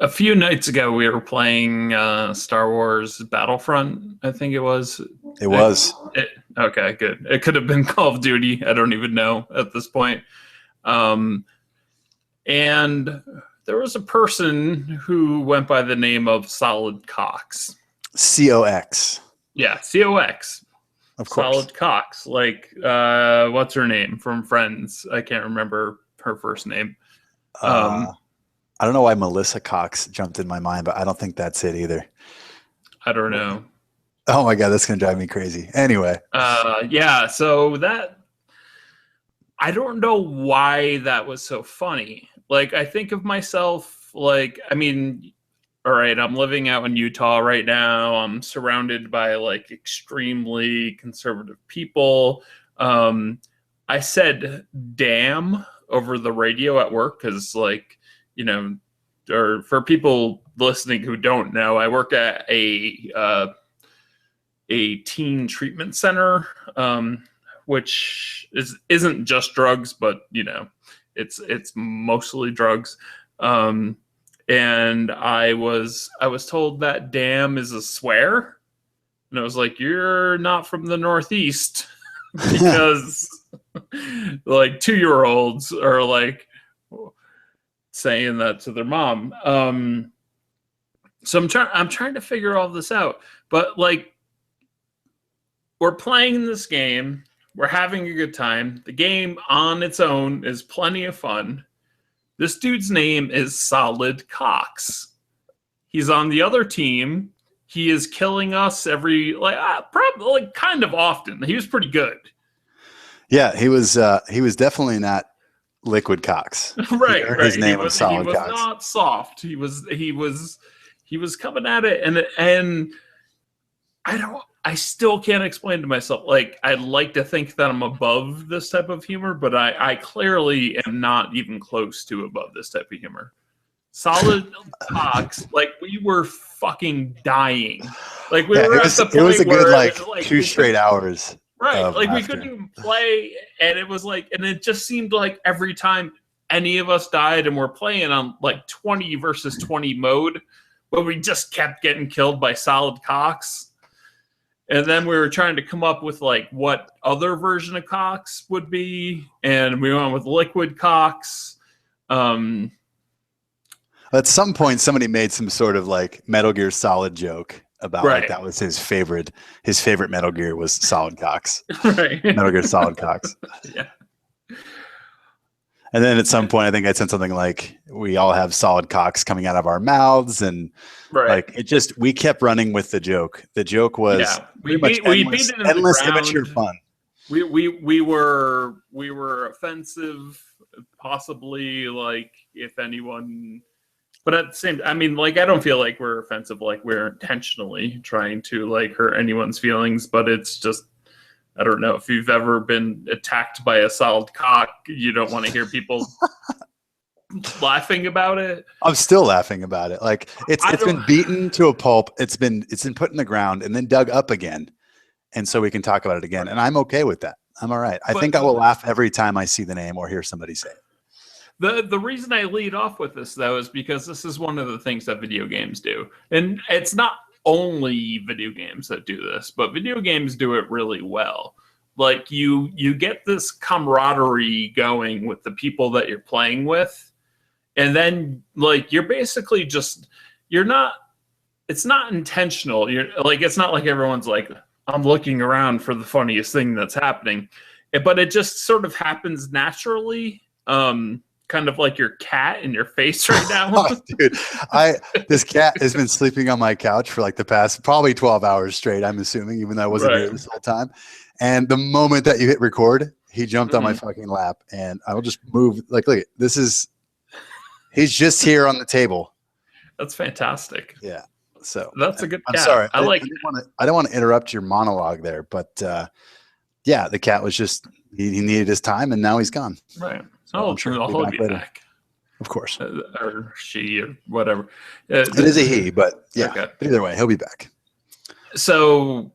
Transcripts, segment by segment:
A few nights ago, we were playing Star Wars Battlefront, I think it was. It was. Okay, good. It could have been Call of Duty. I don't even know at this point. And there was a person who went by the name of Solid Cox. COX. Yeah, COX. Of course. Solid Cox. Like, what's her name from Friends? I can't remember her first name. I don't know why Melissa Cox jumped in my mind, but I don't think that's it either. I don't know. Oh my God, that's going to drive me crazy. Anyway. Yeah, so that, I don't know why that was so funny. Like, I think of myself, like, I mean, all right, I'm living out in Utah right now. I'm surrounded by, like, extremely conservative people. I said damn over the radio at work because, like, you know, or for people listening who don't know, I work at a teen treatment center, which isn't just drugs, but you know, it's mostly drugs. And I was told that damn is a swear, and I was like, you're not from the Northeast, because like 2-year-olds are like saying that to their mom. So I'm trying to figure all this out. But like, we're playing this game, we're having a good time. The game on its own is plenty of fun. This dude's name is Solid Cox. He's on the other team. He is killing us probably like kind of often. He was pretty good. Yeah, he was definitely not Liquid Cox. Right. His name was Solid Cox. He was not soft. He was coming at it, and I still can't explain to myself. Like, I'd like to think that I'm above this type of humor, but I clearly am not even close to above this type of humor. Solid Cox, like, we were fucking dying. Like, we were at the point it was a good where, 2 straight hours. Right, like laughter. We couldn't even play, and it was like, and it just seemed like every time any of us died, and we're playing on like 20 versus 20 mode, but we just kept getting killed by Solid Cox. And then we were trying to come up with like what other version of Cox would be, and we went with Liquid Cox. At some point, somebody made some sort of like Metal Gear Solid joke about like that was his favorite Metal Gear was Solid Cox. Right. Metal Gear Solid Cox. Yeah. And then at some point, I think I said something like, we all have solid cocks coming out of our mouths. And like, we kept running with the joke. The joke was we beat it in endless the ground. immature fun. We were offensive, possibly, like, if anyone, but at the same, I mean, like, I don't feel like we're offensive, like we're intentionally trying to like hurt anyone's feelings, but it's just, I don't know, if you've ever been attacked by a solid cock, you don't want to hear people laughing about it. I'm still laughing about it. Like, it's been beaten to a pulp. It's been put in the ground and then dug up again. And so we can talk about it again. And I'm okay with that. I'm all right. I think I will laugh every time I see the name or hear somebody say it. The reason I lead off with this, though, is because this is one of the things that video games do. And it's not only video games that do this, but video games do it really well. Like, you get this camaraderie going with the people that you're playing with, and then like you're basically just it's not intentional. You're like, it's not like everyone's like, I'm looking around for the funniest thing that's happening, but it just sort of happens naturally. Kind of like your cat in your face right now. Oh, dude, this cat has been sleeping on my couch for like the past probably 12 hours straight, I'm assuming, even though I wasn't here this whole time. And the moment that you hit record, he jumped on my fucking lap, and I will just move. Like, look, he's just here on the table. That's fantastic. Yeah. So that's a good cat. I'm sorry. I don't want to interrupt your monologue there, but yeah, the cat was just, he needed his time, and now he's gone. Right. So I'm sure he'll be back. Of course. Or she, or whatever. It is a he, but yeah. Okay. But either way, he'll be back. So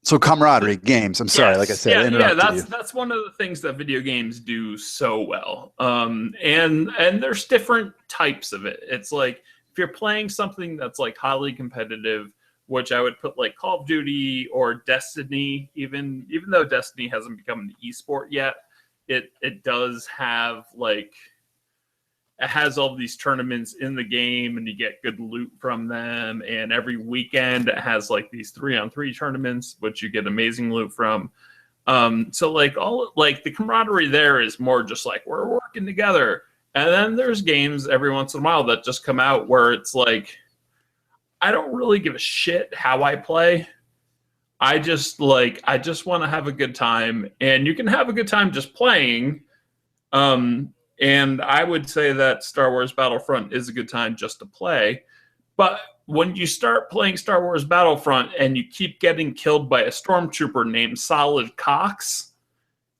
camaraderie, games. I'm sorry, like I said, that's one of the things that video games do so well. And there's different types of it. It's like, if you're playing something that's like highly competitive, which I would put like Call of Duty or Destiny, even though Destiny hasn't become an esport yet, it does have like, it has all these tournaments in the game and you get good loot from them. And every weekend it has like these 3-on-3 tournaments, which you get amazing loot from. So like all like the camaraderie there is more just like we're working together. And then there's games every once in a while that just come out where it's like, I don't really give a shit how I play. I just want to have a good time, and you can have a good time just playing. And I would say that Star Wars Battlefront is a good time just to play. But when you start playing Star Wars Battlefront and you keep getting killed by a stormtrooper named Solid Cox,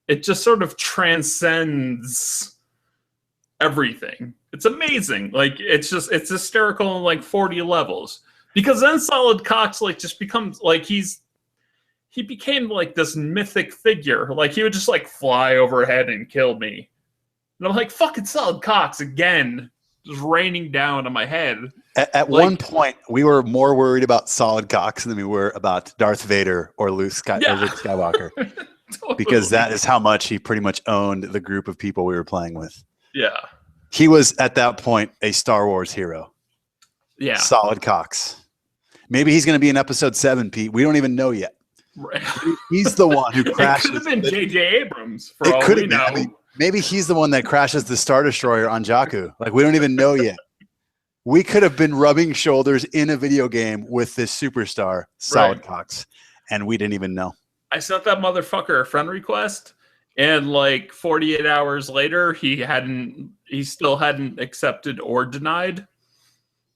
it just sort of transcends everything. It's amazing. Like, it's hysterical on like 40 levels. Because then Solid Cox like just becomes like he became like this mythic figure. Like he would just like fly overhead and kill me. And I'm like, fucking Solid Cox again, just raining down on my head. At one point, we were more worried about Solid Cox than we were about Darth Vader or Luke Skywalker. Totally. Because that is how much he pretty much owned the group of people we were playing with. Yeah. He was, at that point, a Star Wars hero. Yeah. Solid Cox. Maybe he's going to be in episode 7, Pete. We don't even know yet. Right. He's the one who crashes. It could have been J.J. Abrams for all we know. I mean, maybe he's the one that crashes the Star Destroyer on Jakku. Like, we don't even know yet. We could have been rubbing shoulders in a video game with this superstar, Solid Cox, and we didn't even know. I sent that motherfucker a friend request, and like 48 hours later, he still hadn't accepted or denied.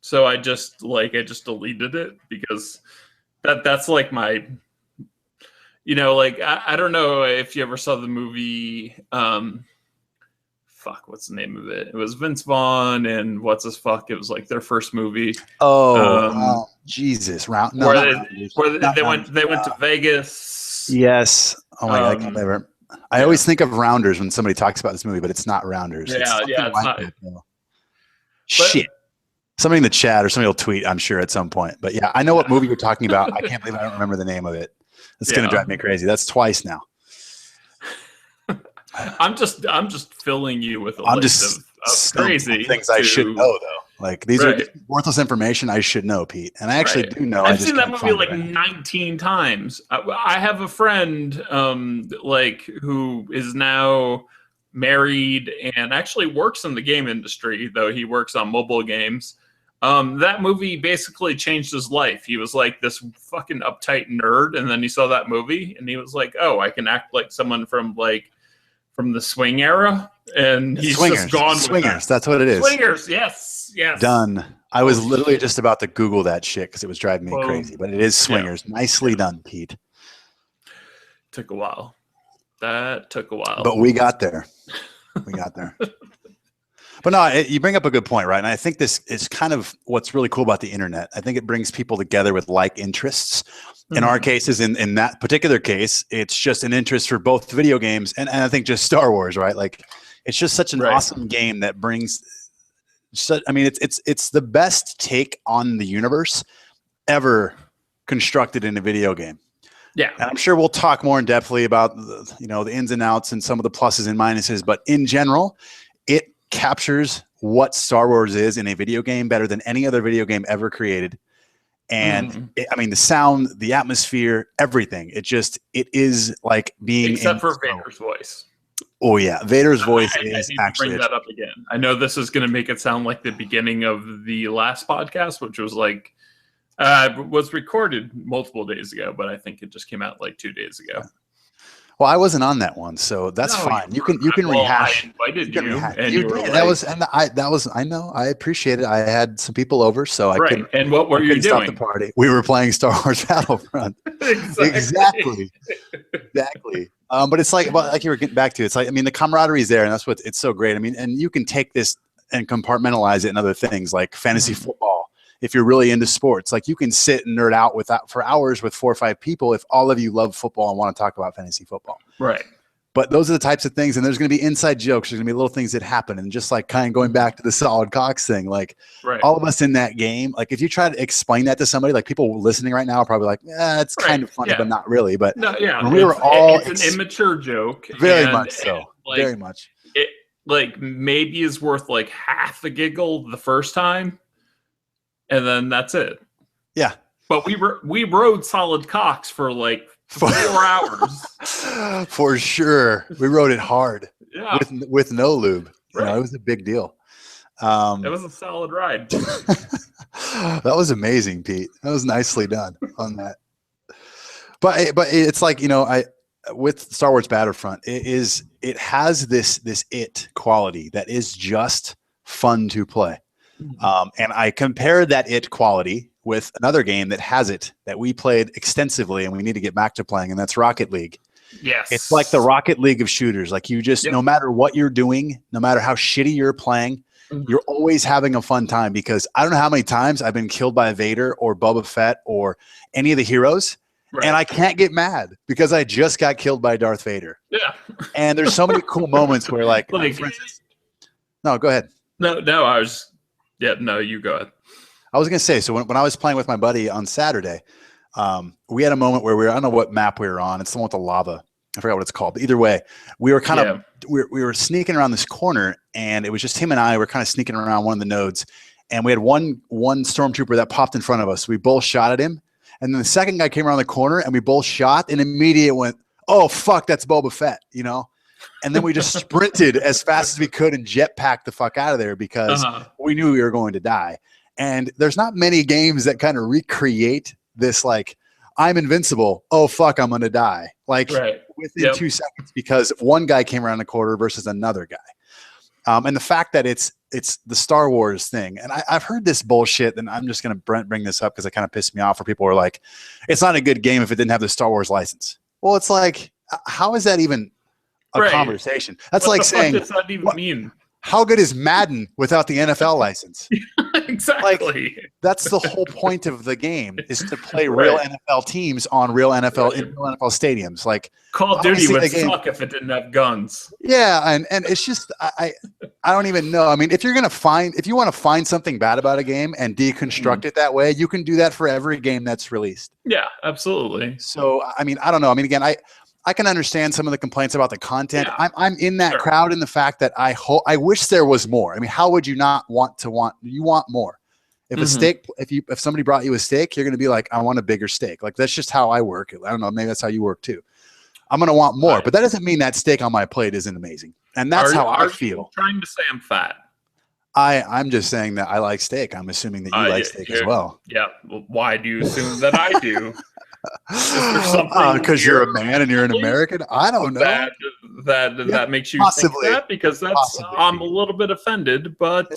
So I just deleted it because that's like my, you know, like I don't know if you ever saw the movie, what's the name of it? It was Vince Vaughn and what's his fuck? It was like their first movie. Oh, Jesus! Where they went to Vegas. Yes. Oh my God! I can't remember. I always think of Rounders when somebody talks about this movie, but it's not Rounders. It's not. Shit. Somebody in the chat or somebody will tweet, I'm sure, at some point. But yeah, I know what movie you're talking about. I can't believe I don't remember the name of it. It's going to drive me crazy. That's twice now. I'm just filling you with a list of crazy things I should know, though. Like, these are worthless information I should know, Pete. And I actually do know. I've seen that movie like 19 times. I have a friend who is now married and actually works in the game industry, though he works on mobile games. That movie basically changed his life. He was like this fucking uptight nerd, and then he saw that movie and he was like, oh, I can act like someone from the swing era. And he's just gone with Swingers, that's what it is. Swingers, yes. Done. I was literally just about to Google that shit because it was driving me crazy, but it is Swingers. Yeah. Nicely done, Pete. Took a while. That took a while. But we got there. But no, you bring up a good point, right? And I think this is kind of what's really cool about the internet. I think it brings people together with like interests. In our cases, in that particular case, it's just an interest for both video games and I think just Star Wars, right? Like, it's just such an awesome game that brings. I mean, it's the best take on the universe ever constructed in a video game. Yeah, and I'm sure we'll talk more in depthly about the ins and outs and some of the pluses and minuses. But in general, it captures what Star Wars is in a video game better than any other video game ever created. And the sound, the atmosphere, everything. It is like being except for Vader's voice. Oh yeah, Vader's voice is actually. Bring that up again. I know this is going to make it sound like the beginning of the last podcast, which was like was recorded multiple days ago, but I think it just came out like 2 days ago. Well, I wasn't on that one, so that's fine. You can rehash. I invited you, and you did. I know. I appreciate it. I had some people over, so I couldn't. And what were you doing? Stop the party. We were playing Star Wars Battlefront. Exactly. But it's like you were getting back to. It's like, I mean, the camaraderie is there, and that's what it's so great. I mean, and you can take this and compartmentalize it in other things like fantasy football. If you're really into sports, like you can sit and nerd out for hours with 4 or 5 people if all of you love football and want to talk about fantasy football. Right. But those are the types of things, and there's going to be inside jokes. There's going to be little things that happen, and just like kind of going back to the solid cocks thing, like all of us in that game. Like if you try to explain that to somebody, like people listening right now are probably like, "Yeah, it's kind of funny, but not really." But no, yeah, when we were all it's an immature joke, very much so, like, very much. It like maybe is worth like half a giggle the first time, and then that's it. Yeah, but we rode solid cocks for like 4 hours. For sure. We rode it hard. Yeah. With no lube. You know, it was a big deal. It was a solid ride. That was amazing, Pete. That was nicely done on that. But it's like, you know, with Star Wars Battlefront, it has this it quality that is just fun to play. And I compared that it quality with another game that has it, that we played extensively and we need to get back to playing, and that's Rocket League. Yes. It's like the Rocket League of shooters. Like you just, no matter what you're doing, no matter how shitty you're playing, you're always having a fun time, because I don't know how many times I've been killed by Vader or Boba Fett or any of the heroes, and I can't get mad because I just got killed by Darth Vader. Yeah. And there's so many cool moments where like for instance, no, go ahead. No, no, you go ahead. I was going to say, so when I was playing with my buddy on Saturday, we had a moment where I don't know what map we were on. It's the one with the lava. I forgot what it's called. But either way, we were kind of, we were sneaking around this corner, and it was just him and I were kind of sneaking around one of the nodes. And we had one stormtrooper that popped in front of us. We both shot at him. And then the second guy came around the corner, and we both shot, and immediately went, oh, fuck, that's Boba Fett, you know? And then we just sprinted as fast as we could and jetpacked the fuck out of there because we knew we were going to die. And there's not many games that kind of recreate this, like, I'm invincible. Oh, fuck, I'm going to die. Like within 2 seconds, because one guy came around the corner versus another guy. And the fact that it's the Star Wars thing. And I've heard this bullshit, and I'm just going to bring this up because it kind of pissed me off, where people are like, it's not a good game if it didn't have the Star Wars license. Well, it's like, how is that even a conversation? That's like saying, what does that even mean? How good is Madden without the NFL license? Exactly. Like, that's the whole point of the game, is to play real NFL teams on real NFL in real NFL stadiums. Like Call of Duty would suck if it didn't have guns. Yeah, and it's just I don't even know. I mean, if you want to find something bad about a game and deconstruct it that way, you can do that for every game that's released. Yeah, absolutely. So I mean, I don't know. I mean, again, I can understand some of the complaints about the content. I'm in that crowd, in the fact that I wish there was more. I mean, how would you not want you want more? If a steak, if somebody brought you a steak, you're going to be like, I want a bigger steak. Like, that's just how I work. I don't know. Maybe that's how you work too. I'm going to want more, but that doesn't mean that steak on my plate isn't amazing. And that's how I feel. You trying to say I'm fat? I'm just saying that I like steak. I'm assuming that you like steak as well. Yeah. Well, why do you assume that I do? Because you're a man and you're an American. I don't know. That makes you think that, because I'm a little bit offended, but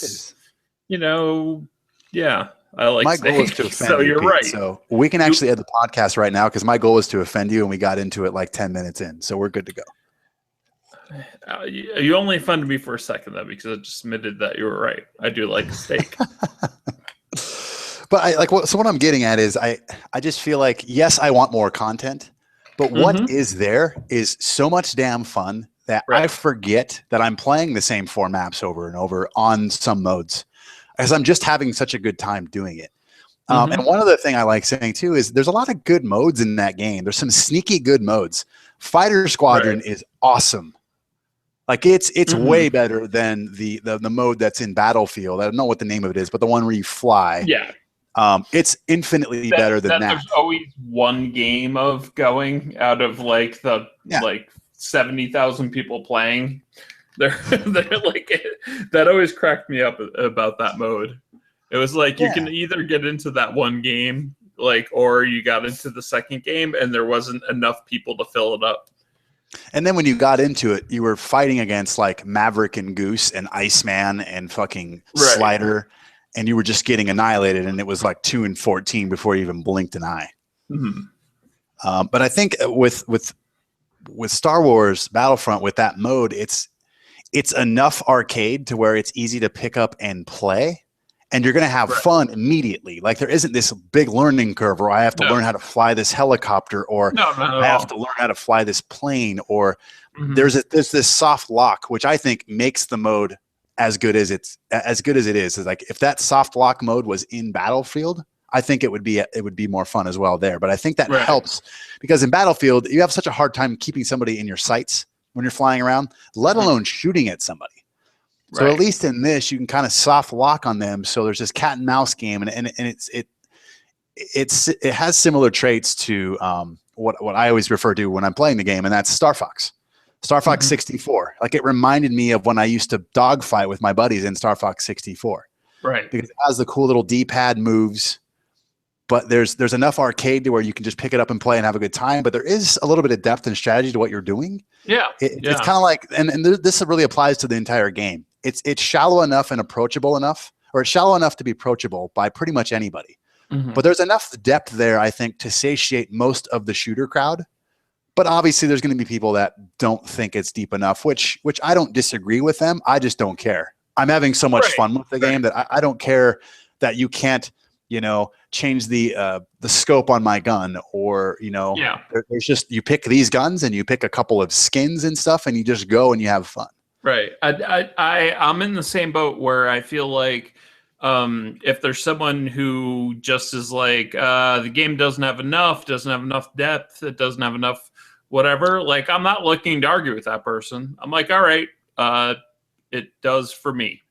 you know, I like my steak. goal is to offend so you, you're Pete. right. So we can actually end the podcast right now, because my goal is to offend you, and we got into it like 10 minutes in, so we're good to go. You only offended me for a second, though, because I just admitted that you were right. I do like steak. But what I'm getting at is I just feel like, yes, I want more content, but what is there is so much damn fun that I forget that I'm playing the same 4 maps over and over on some modes, because I'm just having such a good time doing it. And one other thing I like saying too is there's a lot of good modes in that game. There's some sneaky good modes. Fighter Squadron is awesome. Like it's way better than the mode that's in Battlefield. I don't know what the name of it is, but the one where you fly. Yeah. It's infinitely better than that. There's always one game of going out of like like 70,000 people playing. They're like, that always cracked me up about that mode. It was like you can either get into that one game, like, or you got into the second game and there wasn't enough people to fill it up. And then when you got into it, you were fighting against like Maverick and Goose and Iceman and fucking Slider, and you were just getting annihilated. And it was like 2 and 14 before you even blinked an eye. But I think with Star Wars Battlefront, with that mode, it's enough arcade to where it's easy to pick up and play. and you're going to have fun immediately. Like there isn't this big learning curve where I have to learn how to fly this helicopter, or I have to learn how to fly this plane, or there's this soft lock, which I think makes the mode as good as it is. Is like if that soft lock mode was in Battlefield, I think it would be more fun as well there. But I think that helps because in Battlefield you have such a hard time keeping somebody in your sights when you're flying around, let alone shooting at somebody. So at least in this, you can kind of soft lock on them. So there's this cat and mouse game, and it has similar traits to what I always refer to when I'm playing the game, and that's Star Fox 64. Like it reminded me of when I used to dogfight with my buddies in Star Fox 64. Right. Because it has the cool little D-pad moves, but there's enough arcade to where you can just pick it up and play and have a good time. But there is a little bit of depth and strategy to what you're doing. Yeah. It's kind of like, and this really applies to the entire game. It's shallow enough and approachable enough, or it's shallow enough to be approachable by pretty much anybody. But there's enough depth there, I think, to satiate most of the shooter crowd. But obviously there's going to be people that don't think it's deep enough, which I don't disagree with them. I just don't care. I'm having so much fun with the game that I don't care that you can't, change the scope on my gun, or, there's just, you pick these guns and you pick a couple of skins and stuff and you just go and you have fun. Right. I'm in the same boat where I feel like if there's someone who just is like, the game doesn't have enough depth, it doesn't have enough whatever, like I'm not looking to argue with that person. I'm like, all right, it does for me.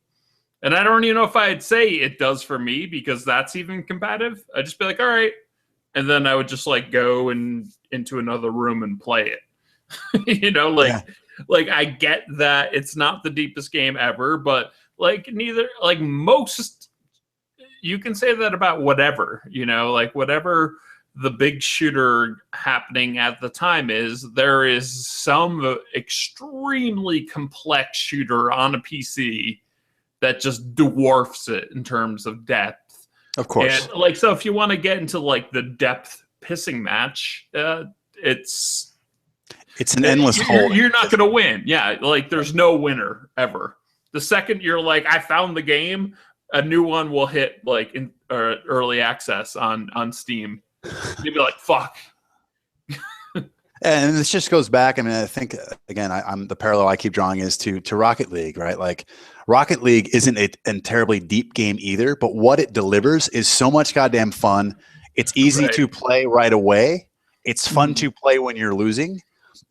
And I don't even know if I'd say it does for me because that's even combative. I'd just be like, all right. And then I would just like go into another room and play it. Like I get that it's not the deepest game ever, but like most, you can say that about whatever, like whatever the big shooter happening at the time is, there is some extremely complex shooter on a PC that just dwarfs it in terms of depth. Of course. And so if you want to get into like the depth pissing match, it's an endless hole. You're not going to win. Yeah. Like there's no winner ever. The second you're like, I found the game, a new one will hit like in early access on Steam. You'd be like, fuck. And this just goes back. I mean, I think again, I'm the parallel I keep drawing is to Rocket League, right? Like Rocket League isn't a terribly deep game either, but what it delivers is so much goddamn fun. It's easy to play right away. It's fun to play when you're losing.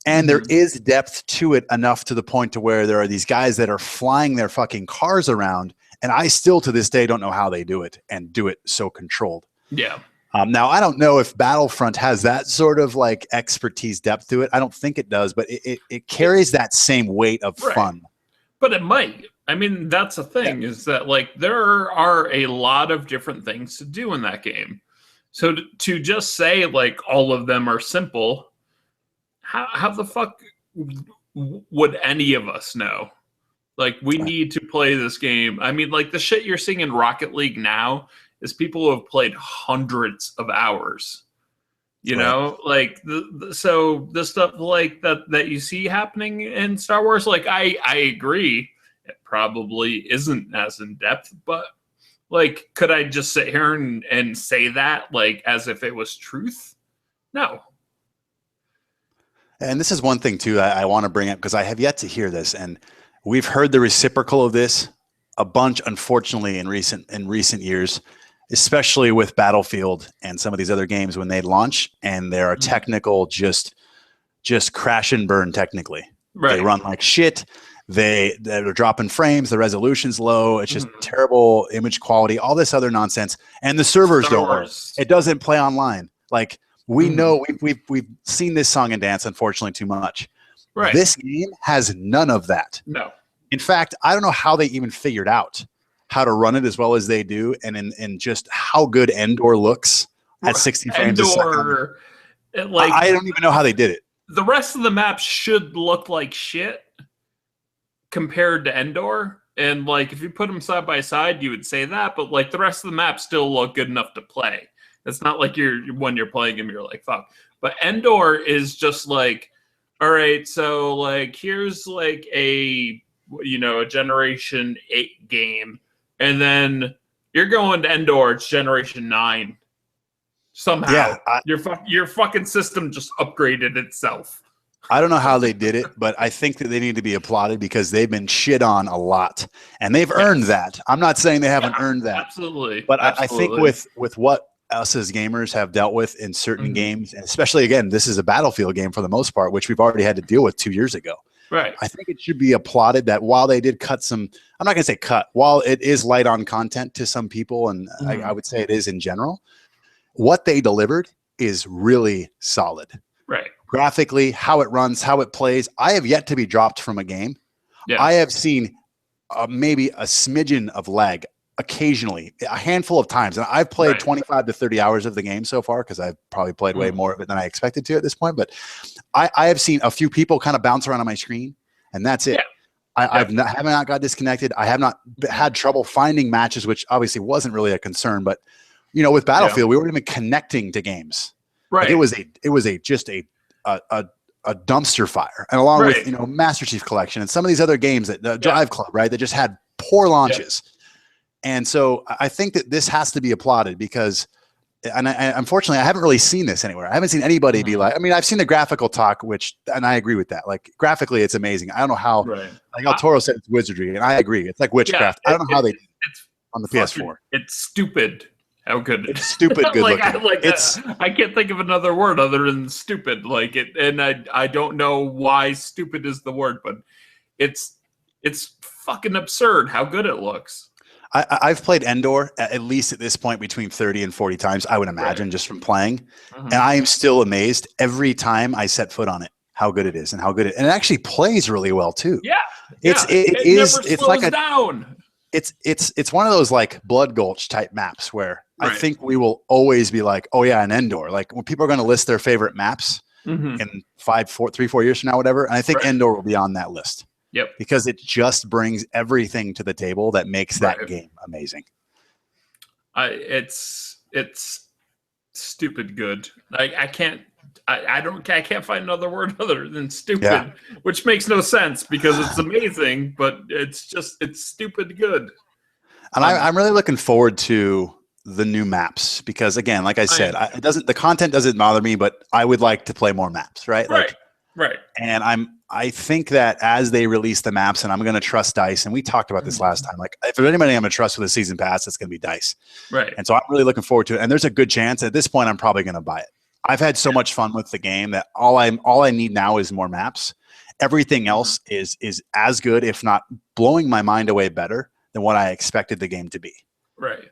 And there is depth to it enough to the point to where there are these guys that are flying their fucking cars around. And I still to this day don't know how they do it and do it so controlled. Yeah. Now, I don't know if Battlefront has that sort of like expertise depth to it. I don't think it does, but it carries that same weight of fun. But it might. I mean, that's the thing is that like there are a lot of different things to do in that game. So to just say like all of them are simple, how the fuck would any of us know? Like we need to play this game. I mean, like the shit you're seeing in Rocket League now is people who have played hundreds of hours. Like so the stuff like that you see happening in Star Wars, like I agree, it probably isn't as in depth, but like, could I just sit here and say that like as if it was truth? No. And this is one thing too I want to bring up because I have yet to hear this, and we've heard the reciprocal of this a bunch, unfortunately, in recent years, especially with Battlefield and some of these other games when they launch and there are technical just crash and burn technically. Right. They run like shit. They're dropping frames. The resolution's low. It's just terrible image quality, all this other nonsense. And the servers don't work. It doesn't play online. Like we know we've seen this song and dance, unfortunately, too much. Right. This game has none of that. No. In fact, I don't know how they even figured out how to run it as well as they do, and in just how good Endor looks at 60 frames a second. Like, I don't even know how they did it. The rest of the map should look like shit compared to Endor, and like if you put them side by side, you would say that. But like the rest of the map still look good enough to play. It's not like when you're playing them, you're like fuck. But Endor is just like, all right, so like here's like a Generation 8 game. And then You're going to Endor. It's Generation 9. Somehow, yeah, your fucking system just upgraded itself. I don't know how they did it, but I think that they need to be applauded because they've been shit on a lot, and they've earned that. I'm not saying they haven't earned that. Absolutely. But I think with what us as gamers have dealt with in certain games, and especially, again, this is a Battlefield game for the most part, which we've already had to deal with 2 years ago. Right. I think it should be applauded that while they did cut some, I'm not going to say cut, while it is light on content to some people, and I would say it is in general, what they delivered is really solid. Right. Graphically, how it runs, how it plays. I have yet to be dropped from a game. Yeah. I have seen maybe a smidgen of lag occasionally, a handful of times. And I've played 25 to 30 hours of the game so far because I've probably played way more of it than I expected to at this point. But I have seen a few people kind of bounce around on my screen, and that's it. Yeah. I have not got disconnected. I have not had trouble finding matches, which obviously wasn't really a concern. But, you know, with Battlefield, we weren't even connecting to games. Right. Like it was just a dumpster fire, and along with, you know, Master Chief Collection and some of these other games that Drive Club, right, that just had poor launches. And so I think that this has to be applauded because, and unfortunately, I haven't really seen this anywhere. I haven't seen anybody be like, I mean, I've seen the graphical talk, and I agree with that. Like graphically, it's amazing. I don't know how, like El Toro said it's wizardry, and I agree. It's like witchcraft. I don't know how they it's on the PS4. It's stupid. How good it's stupid good looking. I can't think of another word other than stupid. Like it, and I don't know why stupid is the word, but it's fucking absurd how good it looks. I've played Endor at least at this point between 30 and 40 times, I would imagine, just from playing. And I am still amazed every time I set foot on it, how good it is and how good and it actually plays really well too. Yeah. It's like down. It's one of those like Blood Gulch type maps where I think we will always be like, oh yeah, an Endor. Like when people are going to list their favorite maps in 3, 4 years from now, whatever. And I think Endor will be on that list. Yep. Because it just brings everything to the table that makes that game amazing. It's stupid good. I can't find another word other than stupid, which makes no sense because it's amazing, but it's stupid good. And I'm really looking forward to the new maps because, again, like I said, the content doesn't bother me, but I would like to play more maps, right? Right. And I think that as they release the maps, and I'm going to trust DICE, and we talked about this last time, like if there's anybody I'm going to trust with a season pass, it's going to be DICE. Right. And so I'm really looking forward to it. And there's a good chance at this point I'm probably going to buy it. I've had so much fun with the game that all I need now is more maps. Everything else is as good, if not blowing my mind away better than what I expected the game to be. Right.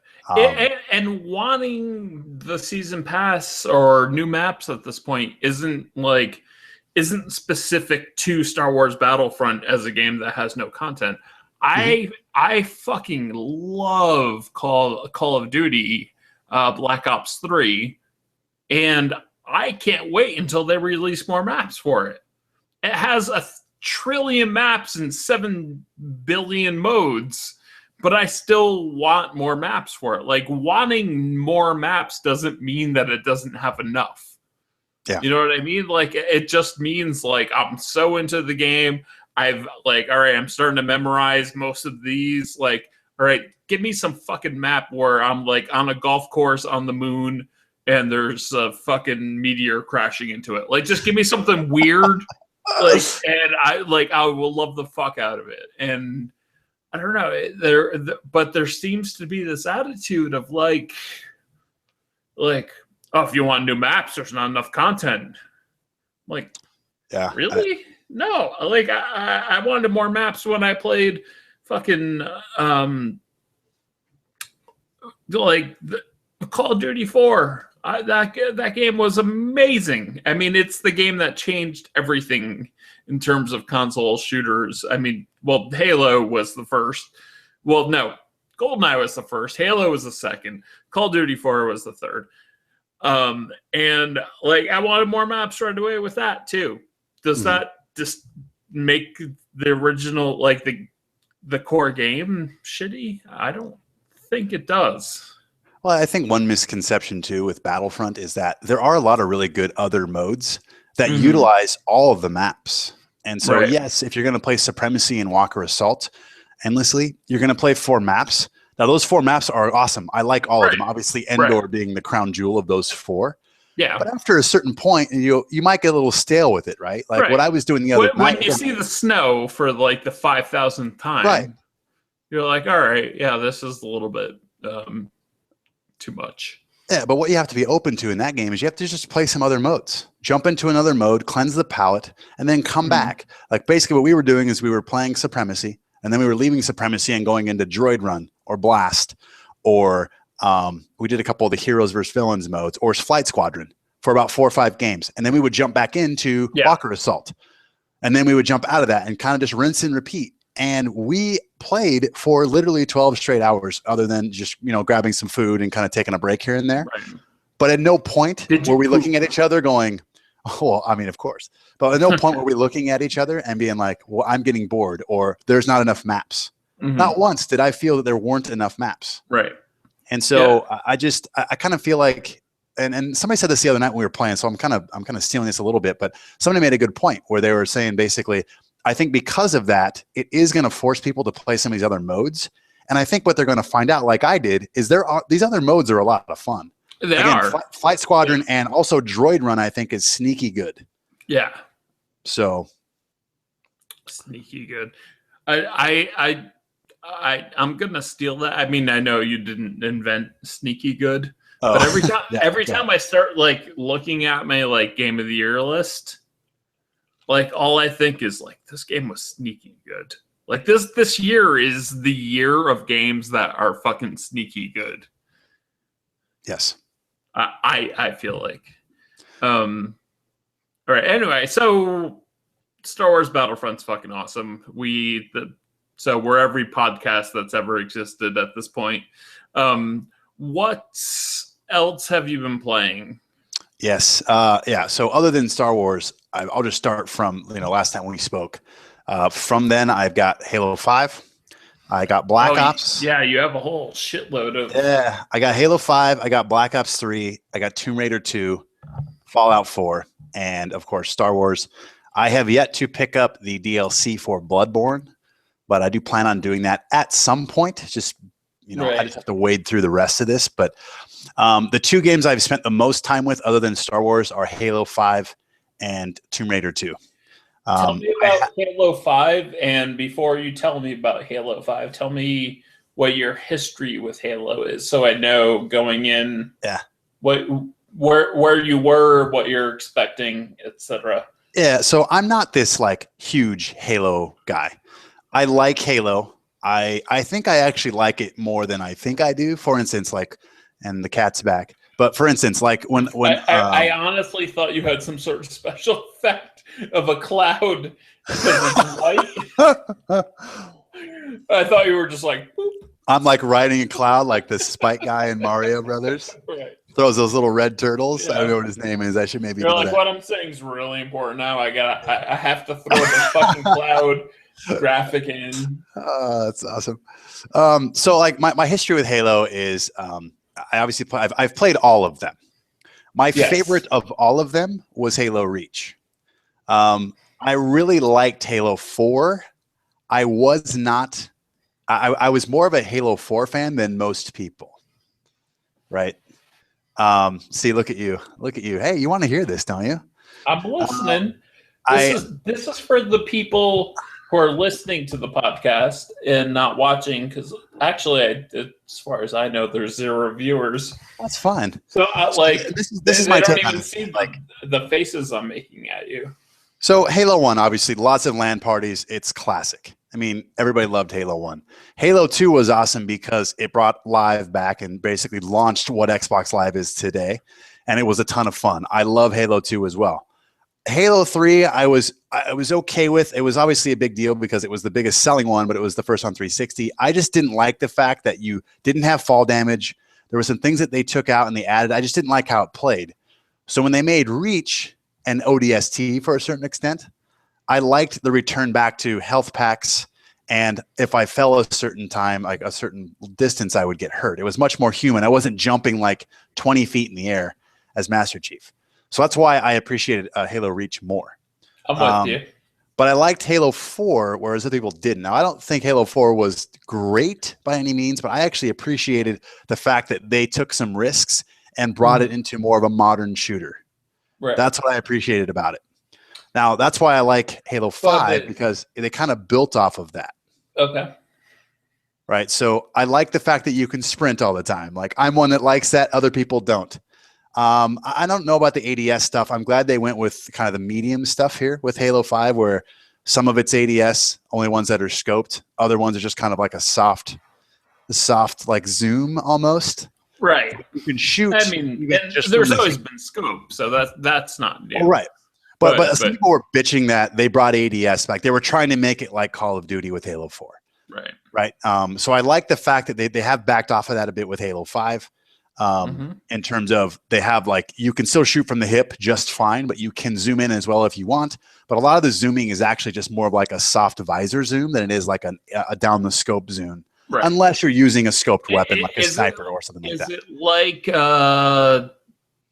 And wanting the season pass or new maps at this point isn't specific to Star Wars Battlefront as a game that has no content. I fucking love Call of Duty, Black Ops 3, and I can't wait until they release more maps for it. It has 1 trillion maps and 7 billion modes, but I still want more maps for it. Like, wanting more maps doesn't mean that it doesn't have enough. Yeah. You know what I mean? Like, it just means, like, I'm so into the game. I've, like, all right, I'm starting to memorize most of these. Like, all right, give me some fucking map where I'm, like, on a golf course on the moon and there's a fucking meteor crashing into it. Like, just give me something weird. And I will love the fuck out of it. And I don't know, but there seems to be this attitude of like, oh, if you want new maps, there's not enough content. Like, yeah, really? No, like I wanted more maps when I played fucking like Call of Duty 4. That game was amazing. I mean, it's the game that changed everything in terms of console shooters. I mean, well, Halo was the first. Well, no, GoldenEye was the first. Halo was the second. Call of Duty 4 was the third. And like, I wanted more maps right away with that too. Does that just make the original, like the core game shitty? I don't think it does. Well, I think one misconception too with Battlefront is that there are a lot of really good other modes that utilize all of the maps. And so, yes, if you're going to play Supremacy and Walker Assault endlessly, you're going to play 4 maps. Now, those 4 maps are awesome. I like all of them. Right. Obviously, Endor being the crown jewel of those 4. Yeah. But after a certain point, you might get a little stale with it, right? Like what I was doing the other night. When you see the snow for like the 5,000th time, right, you're like, all right, yeah, this is a little bit too much. Yeah, but what you have to be open to in that game is you have to just play some other modes. Jump into another mode, cleanse the palate, and then come back. Like basically what we were doing is we were playing Supremacy, and then we were leaving Supremacy and going into Droid Run or Blast, or we did a couple of the Heroes versus Villains modes, or Flight Squadron for about 4 or 5 games. And then we would jump back into Walker Assault. And then we would jump out of that and kind of just rinse and repeat. And we played for literally 12 straight hours, other than just, grabbing some food and kind of taking a break here and there. Right. But at no point were we looking at each other going, oh, well, I mean, of course. But at no point were we looking at each other and being like, well, I'm getting bored, or there's not enough maps. Not once did I feel that there weren't enough maps. Right. And so I kind of feel like, and somebody said this the other night when we were playing, so I'm kind of stealing this a little bit, but somebody made a good point where they were saying basically, I think because of that, it is going to force people to play some of these other modes. And I think what they're going to find out, like I did, is these other modes are a lot of fun. They are. Flight Squadron and also Droid Run, I think, is sneaky good. Yeah. So sneaky good. I'm gonna steal that. I mean, I know you didn't invent sneaky good, but every time I start like looking at my like game of the year list, like all I think is like this game was sneaky good. Like this year is the year of games that are fucking sneaky good. Yes. I feel like. All right. Anyway, so Star Wars Battlefront's fucking awesome. So we're every podcast that's ever existed at this point. What else have you been playing? Yes. So other than Star Wars, I'll just start from last time we spoke. From then, I've got Halo 5. I got Black Ops. Yeah, you have a whole shitload of. Yeah, I got Halo 5. I got Black Ops 3. I got Tomb Raider 2, Fallout 4, and of course Star Wars. I have yet to pick up the DLC for Bloodborne, but I do plan on doing that at some point. Just I just have to wade through the rest of this. But the 2 games I've spent the most time with, other than Star Wars, are Halo 5 and Tomb Raider 2. Tell me about Halo 5, and before you tell me about Halo 5, tell me what your history with Halo is, so I know going in where you were, what you're expecting, etc. Yeah, so I'm not this like huge Halo guy. I like Halo. I think I actually like it more than I think I do. For instance, and the cat's back. But for instance, like when I honestly thought you had some sort of special effect of a cloud because it's white. I thought you were just like, boop. I'm like riding a cloud like the Spike guy in Mario Brothers. Right. Throws those little red turtles. Yeah. I don't know what his name is. I should maybe. You're like, what I'm saying is really important now. I have to throw the fucking cloud graphic in. That's awesome. So like my history with Halo is I obviously I've played all of them. My favorite of all of them was Halo Reach. I really liked Halo 4. I was not. I was more of a Halo 4 fan than most people. Right. See, look at you. Hey, you want to hear this, don't you? I'm listening. This is for the people who are listening to the podcast and not watching, because actually, as far as I know, there's 0 viewers. That's fine. So, this is my take on it. See the faces I'm making at you. So, Halo 1, obviously, lots of LAN parties. It's classic. I mean, everybody loved Halo 1. Halo 2 was awesome because it brought Live back and basically launched what Xbox Live is today, and it was a ton of fun. I love Halo 2 as well. Halo 3, I was okay with. It was obviously a big deal because it was the biggest selling one, but it was the first on 360. I just didn't like the fact that you didn't have fall damage. There were some things that they took out and they added. I just didn't like how it played. So when they made Reach and ODST for a certain extent, I liked the return back to health packs. And if I fell a certain time, like a certain distance, I would get hurt. It was much more human. I wasn't jumping like 20 feet in the air as Master Chief. So that's why I appreciated Halo Reach more. I'm with you. But I liked Halo 4, whereas other people didn't. Now, I don't think Halo 4 was great by any means, but I actually appreciated the fact that they took some risks and brought it into more of a modern shooter. Right. That's what I appreciated about it. Now, that's why I like Halo 5, because they kind of built off of that. Okay. Right. So I like the fact that you can sprint all the time. Like, I'm one that likes that. Other people don't. I don't know about the ADS stuff. I'm glad they went with kind of the medium stuff here with Halo 5, where some of it's ADS, only ones that are scoped. Other ones are just kind of like a soft like zoom almost. Right. You can shoot. I mean, there's always been scope, so that's not new. Oh, right. But some people were bitching that they brought ADS back. They were trying to make it like Call of Duty with Halo 4. Right. Right. So I like the fact that they have backed off of that a bit with Halo 5. In terms of they have like, you can still shoot from the hip just fine, but you can zoom in as well if you want. But a lot of the zooming is actually just more of like a soft visor zoom than it is like a down the scope zoom, right, unless you're using a scoped weapon like a sniper or something like that. Is it like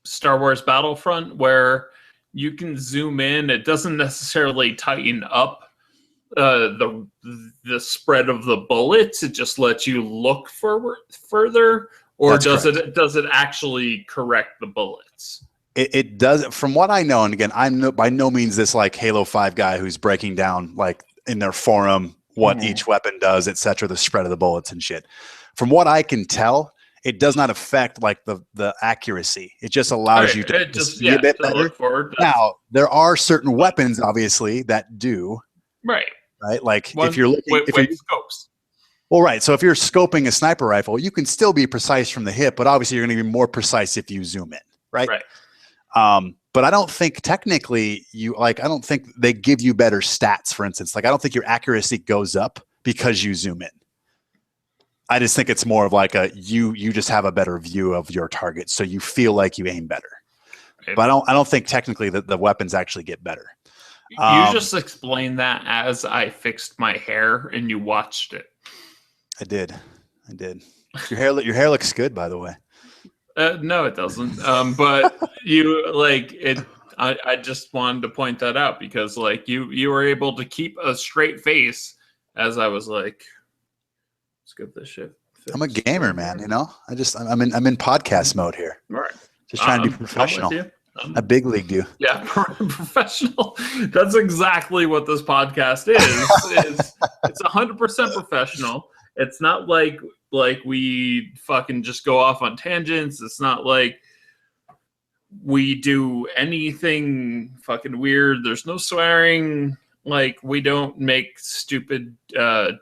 Star Wars Battlefront, where you can zoom in? It doesn't necessarily tighten up the spread of the bullets. It just lets you look further. Or does it actually correct the bullets? It does, from what I know. And again, I'm by no means this like Halo 5 guy who's breaking down like in their forum what each weapon does, etc., the spread of the bullets and shit. From what I can tell, it does not affect like the accuracy. It just allows you to see a bit better. Look forward. Now, there are certain weapons, obviously, that do. Right. Like if you're looking with scopes. Well, right. So if you're scoping a sniper rifle, you can still be precise from the hip, but obviously you're going to be more precise if you zoom in, right? Right. But I don't think technically I don't think they give you better stats, for instance. Like, I don't think your accuracy goes up because you zoom in. I just think it's more of like you just have a better view of your target, so you feel like you aim better. Right. But I don't think technically that the weapons actually get better. You just explained that as I fixed my hair and you watched it. I did. Your hair looks good, by the way. No, it doesn't. But you like it. I just wanted to point that out because like you were able to keep a straight face as I was like, let's get this shit fixed. I'm a gamer, man. You know, I'm in podcast mode here. Right. Just trying to be professional. A big league, you. Yeah, professional. That's exactly what this podcast is. It's 100% professional. It's not like we fucking just go off on tangents. It's not like we do anything fucking weird. There's no swearing. Like, we don't make stupid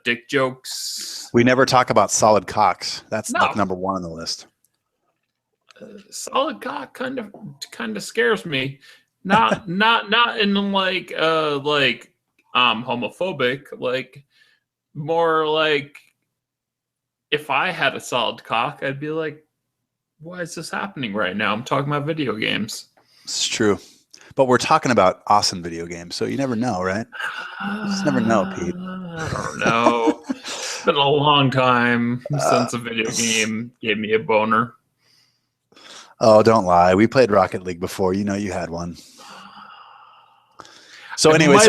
dick jokes. We never talk about solid cocks. That's like number one on the list. Solid cock kind of scares me. Not in like homophobic. Like, more like, if I had a solid cock, I'd be like, why is this happening right now? I'm talking about video games. It's true. But we're talking about awesome video games, so you never know, right? You just never know, Pete. I don't know. It's been a long time since a video game gave me a boner. Oh, don't lie. We played Rocket League before. You know you had one. So anyways,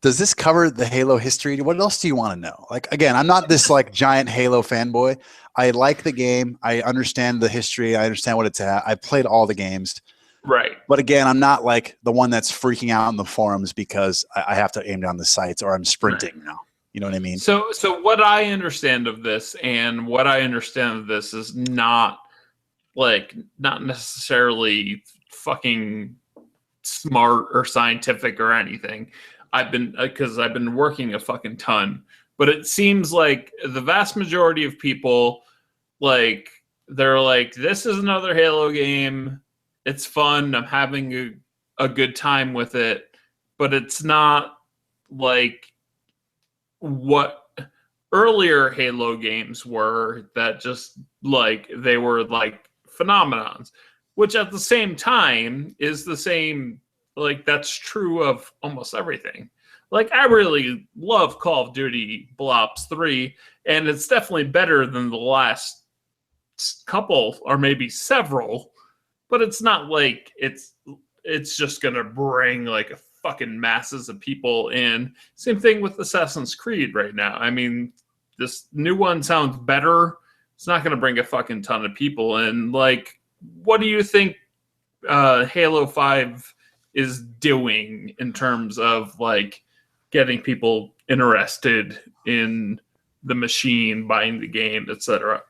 does this cover the Halo history? What else do you want to know? Like, again, I'm not this like giant Halo fanboy. I like the game. I understand the history. I understand what it's at. I played all the games. Right. But again, I'm not like the one that's freaking out in the forums because I have to aim down the sights or I'm sprinting now. You know what I mean? So what I understand of this is not necessarily fucking smart or scientific or anything. I've been working a fucking ton, but it seems like the vast majority of people, like, they're like, this is another Halo game. It's fun. I'm having a good time with it, but it's not like what earlier Halo games were, that just like they were like phenomenons, which at the same time is the same. Like, that's true of almost everything. Like, I really love Call of Duty Black Ops 3, and it's definitely better than the last couple or maybe several, but it's not like it's just gonna bring like a fucking masses of people in. Same thing with Assassin's Creed right now. I mean, this new one sounds better. It's not going to bring a fucking ton of people in. Like, what do you think Halo 5 is doing in terms of like getting people interested in the machine, buying the game, etc.?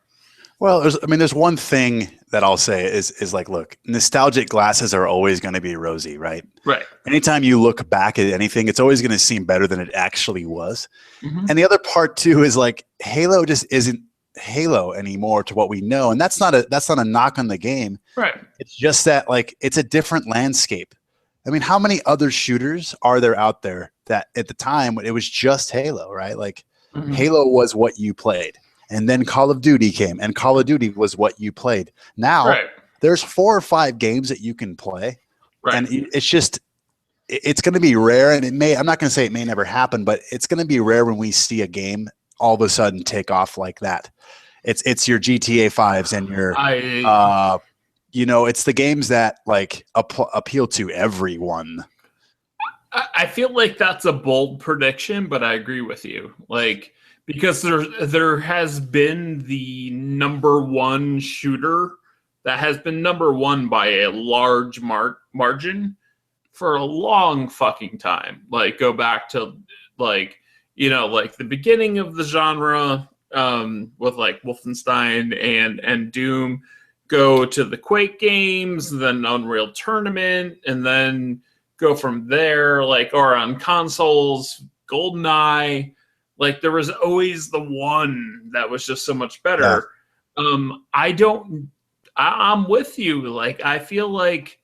Well, there's one thing that I'll say is like, look, nostalgic glasses are always going to be rosy, right? Right. Anytime you look back at anything, it's always going to seem better than it actually was. Mm-hmm. And the other part too is like Halo just isn't Halo anymore to what we know, and that's not a knock on the game. Right. It's just that like it's a different landscape. I mean, how many other shooters are there out there that at the time it was just Halo, right? Like Halo was what you played. And then Call of Duty came, and Call of Duty was what you played. Now, there's 4 or 5 games that you can play, and it's going to be rare. And I'm not going to say it may never happen, but it's going to be rare when we see a game all of a sudden take off like that. It's your GTA 5s and your, it's the games that like appeal to everyone. I feel like that's a bold prediction, but I agree with you. Like, because there has been the number one shooter that has been number one by a large margin for a long fucking time. Like, go back to like the beginning of the genre with like Wolfenstein and Doom. Go to the Quake games, then Unreal Tournament, and then go from there. Or on consoles, GoldenEye. Like, there was always the one that was just so much better. Yeah. I'm with you. Like, I feel like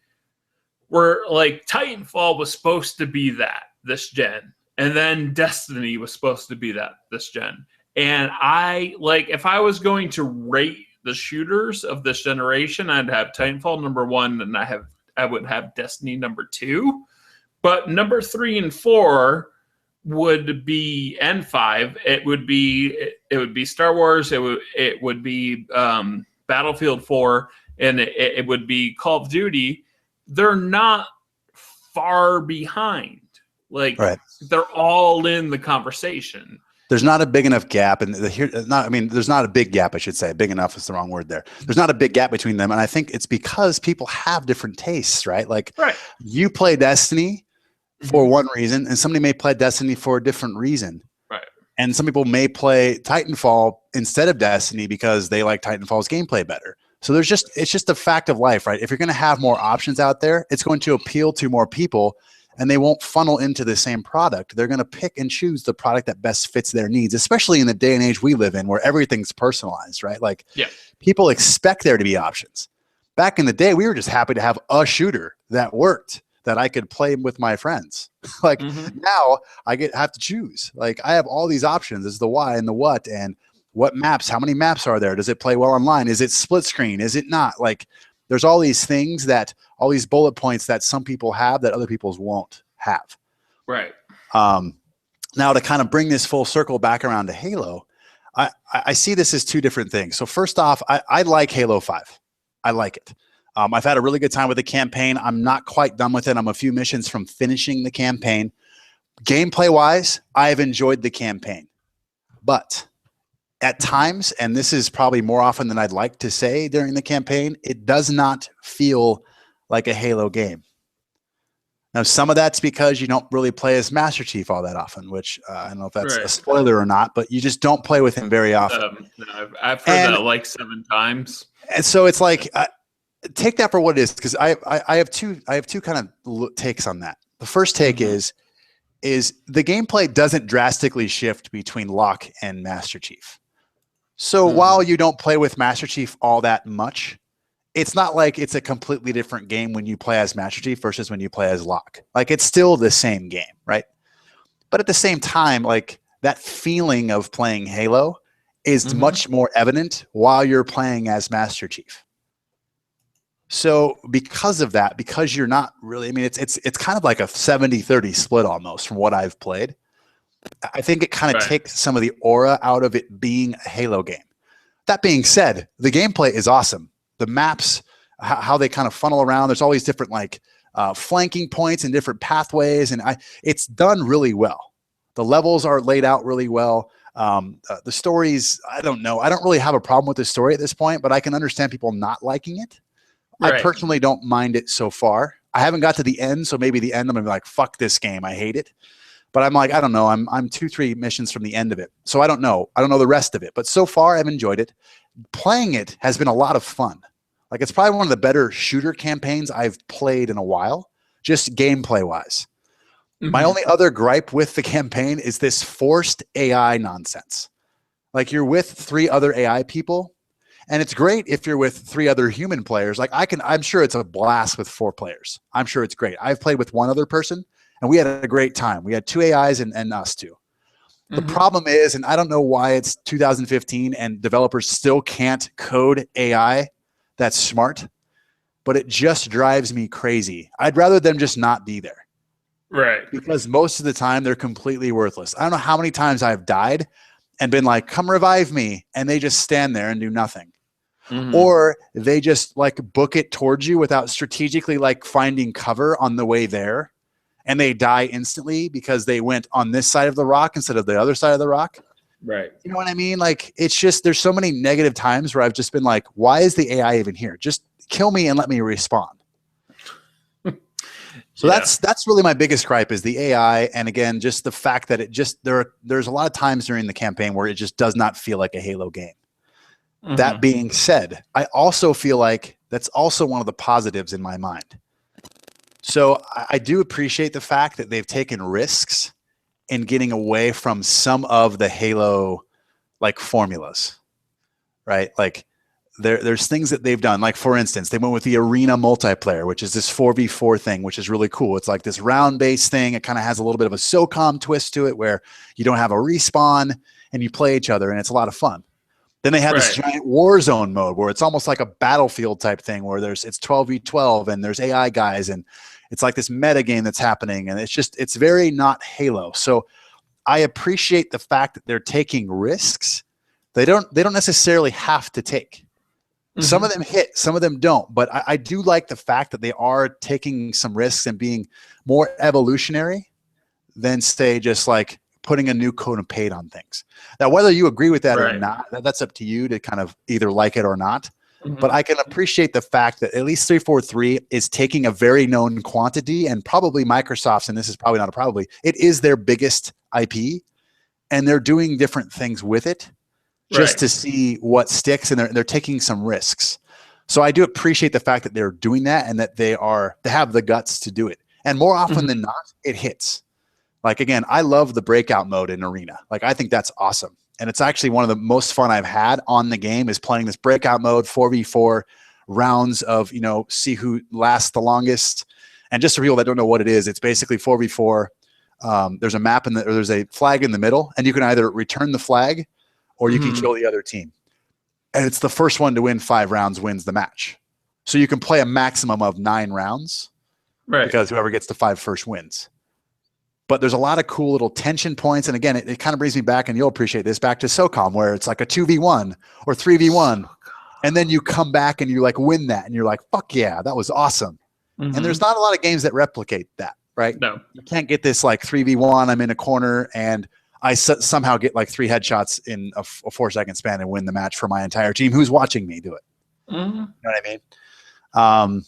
Titanfall was supposed to be this gen. And then Destiny was supposed to be this gen. And if I was going to rate the shooters of this generation, I'd have Titanfall number 1, and I would have Destiny number 2. But number 3 and 4 would be N5. It would be Star Wars. It would be Battlefield 4, and it would be Call of Duty. They're not far behind. They're all in the conversation. There's not a big enough gap, and there's not a big gap. I should say, big enough is the wrong word there. There's not a big gap between them, and I think it's because people have different tastes, right? You play Destiny for one reason, and somebody may play Destiny for a different reason. Right. And some people may play Titanfall instead of Destiny because they like Titanfall's gameplay better. So it's just a fact of life, right? If you're going to have more options out there, it's going to appeal to more people, and they won't funnel into the same product. They're going to pick and choose the product that best fits their needs, especially in the day and age we live in where everything's personalized, right? People expect there to be options. Back in the day, we were just happy to have a shooter that worked, that I could play with my friends. Now I have to choose. I have all these options. There's the why and the what, and what maps, how many maps are there? Does it play well online? Is it split screen? Is it not? There's all these things all these bullet points that some people have that other people won't have. Right. Now to kind of bring this full circle back around to Halo, I see this as 2 different things. So first off, I like Halo 5. I like it. I've had a really good time with the campaign. I'm not quite done with it. I'm a few missions from finishing the campaign. Gameplay-wise, I've enjoyed the campaign. But at times, and this is probably more often than I'd like to say during the campaign, it does not feel like a Halo game. Now, some of that's because you don't really play as Master Chief all that often, which I don't know if that's a spoiler or not, but you just don't play with him very often. No, I've heard that 7 times. And so it's take that for what it is, because I have two kind of takes on that. The first take is the gameplay doesn't drastically shift between Locke and Master Chief. So while you don't play with Master Chief all that much, it's not like it's a completely different game when you play as Master Chief versus when you play as Locke. It's still the same game, right? But at the same time, that feeling of playing Halo is much more evident while you're playing as Master Chief. So because of that, because you're not really, it's kind of like a 70-30 split almost from what I've played. I think it kind of takes some of the aura out of it being a Halo game. That being said, the gameplay is awesome. The maps, how they kind of funnel around. There's all these different flanking points and different pathways, and it's done really well. The levels are laid out really well. The stories, I don't know. I don't really have a problem with the story at this point, but I can understand people not liking it. Right. I personally don't mind it so far. I haven't got to the end, so maybe the end I'm gonna be like, fuck this game, I hate it. But I'm like, I don't know. I'm 2-3 missions from the end of it, so I don't know. I don't know the rest of it. But so far, I've enjoyed it. Playing it has been a lot of fun. Like, it's probably one of the better shooter campaigns I've played in a while, just gameplay wise. Mm-hmm. My only other gripe with the campaign is this forced AI nonsense. Like, you're with 3 other AI people, and it's great if you're with 3 other human players. Like, I'm sure it's a blast with 4 players. I'm sure it's great. I've played with 1 other person, and we had a great time. We had 2 AIs and us 2. Mm-hmm. The problem is, and I don't know why it's 2015 and developers still can't code AI that's smart, but it just drives me crazy. I'd rather them just not be there. Right. Because most of the time they're completely worthless. I don't know how many times I've died and been like, come revive me, and they just stand there and do nothing. Mm-hmm. Or they just like book it towards you without strategically like finding cover on the way there, and they die instantly because they went on this side of the rock instead of the other side of the rock. Right. You know what I mean? Like, it's just, there's so many negative times where I've just been like, why is the AI even here? Just kill me and let me respawn. So yeah. That's really my biggest gripe is the AI. And again, just the fact that it just, there's a lot of times during the campaign where it just does not feel like a Halo game. Mm-hmm. That being said, I also feel like that's also one of the positives in my mind. So I do appreciate the fact that they've taken risks in getting away from some of the Halo like formulas, right? Like there's things that they've done. Like, for instance, they went with the arena multiplayer, which is this 4v4 thing, which is really cool. It's like this round-based thing. It kind of has a little bit of a SOCOM twist to it where you don't have a respawn and you play each other, and it's a lot of fun. Then they have this giant war zone mode where it's almost like a battlefield type thing where it's 12v12 and there's AI guys, and it's like this meta game that's happening, and it's very not Halo. So I appreciate the fact that they're taking risks. They don't necessarily have to take. Mm-hmm. Some of them hit, some of them don't. But I do like the fact that they are taking some risks and being more evolutionary than, say, just like putting a new coat of paint on things. Now, whether you agree with that or not, that's up to you to kind of either like it or not. Mm-hmm. But I can appreciate the fact that at least 343 is taking a very known quantity, and probably Microsoft's, and this is probably not a probably, it is their biggest IP, and they're doing different things with it just to see what sticks, and they're taking some risks. So I do appreciate the fact that they're doing that and that they have the guts to do it. And more often than not, it hits. Like, again, I love the breakout mode in Arena. Like, I think that's awesome. And it's actually one of the most fun I've had on the game is playing this breakout mode, 4v4 rounds of, see who lasts the longest. And just for people that don't know what it is, it's basically 4v4. There's a map or there's a flag in the middle, and you can either return the flag or you can kill the other team. And it's the first one to win 5 rounds wins the match. So you can play a maximum of 9 rounds because whoever gets the 5 first wins. But there's a lot of cool little tension points. And again, it kind of brings me back, and you'll appreciate this, back to SOCOM, where it's like a 2v1 or 3v1. And then you come back and you like win that. And you're like, fuck yeah, that was awesome. Mm-hmm. And there's not a lot of games that replicate that, right? No. You can't get this like 3v1, I'm in a corner, and I somehow get like 3 headshots in a 4-second span and win the match for my entire team who's watching me do it. Mm-hmm. You know what I mean?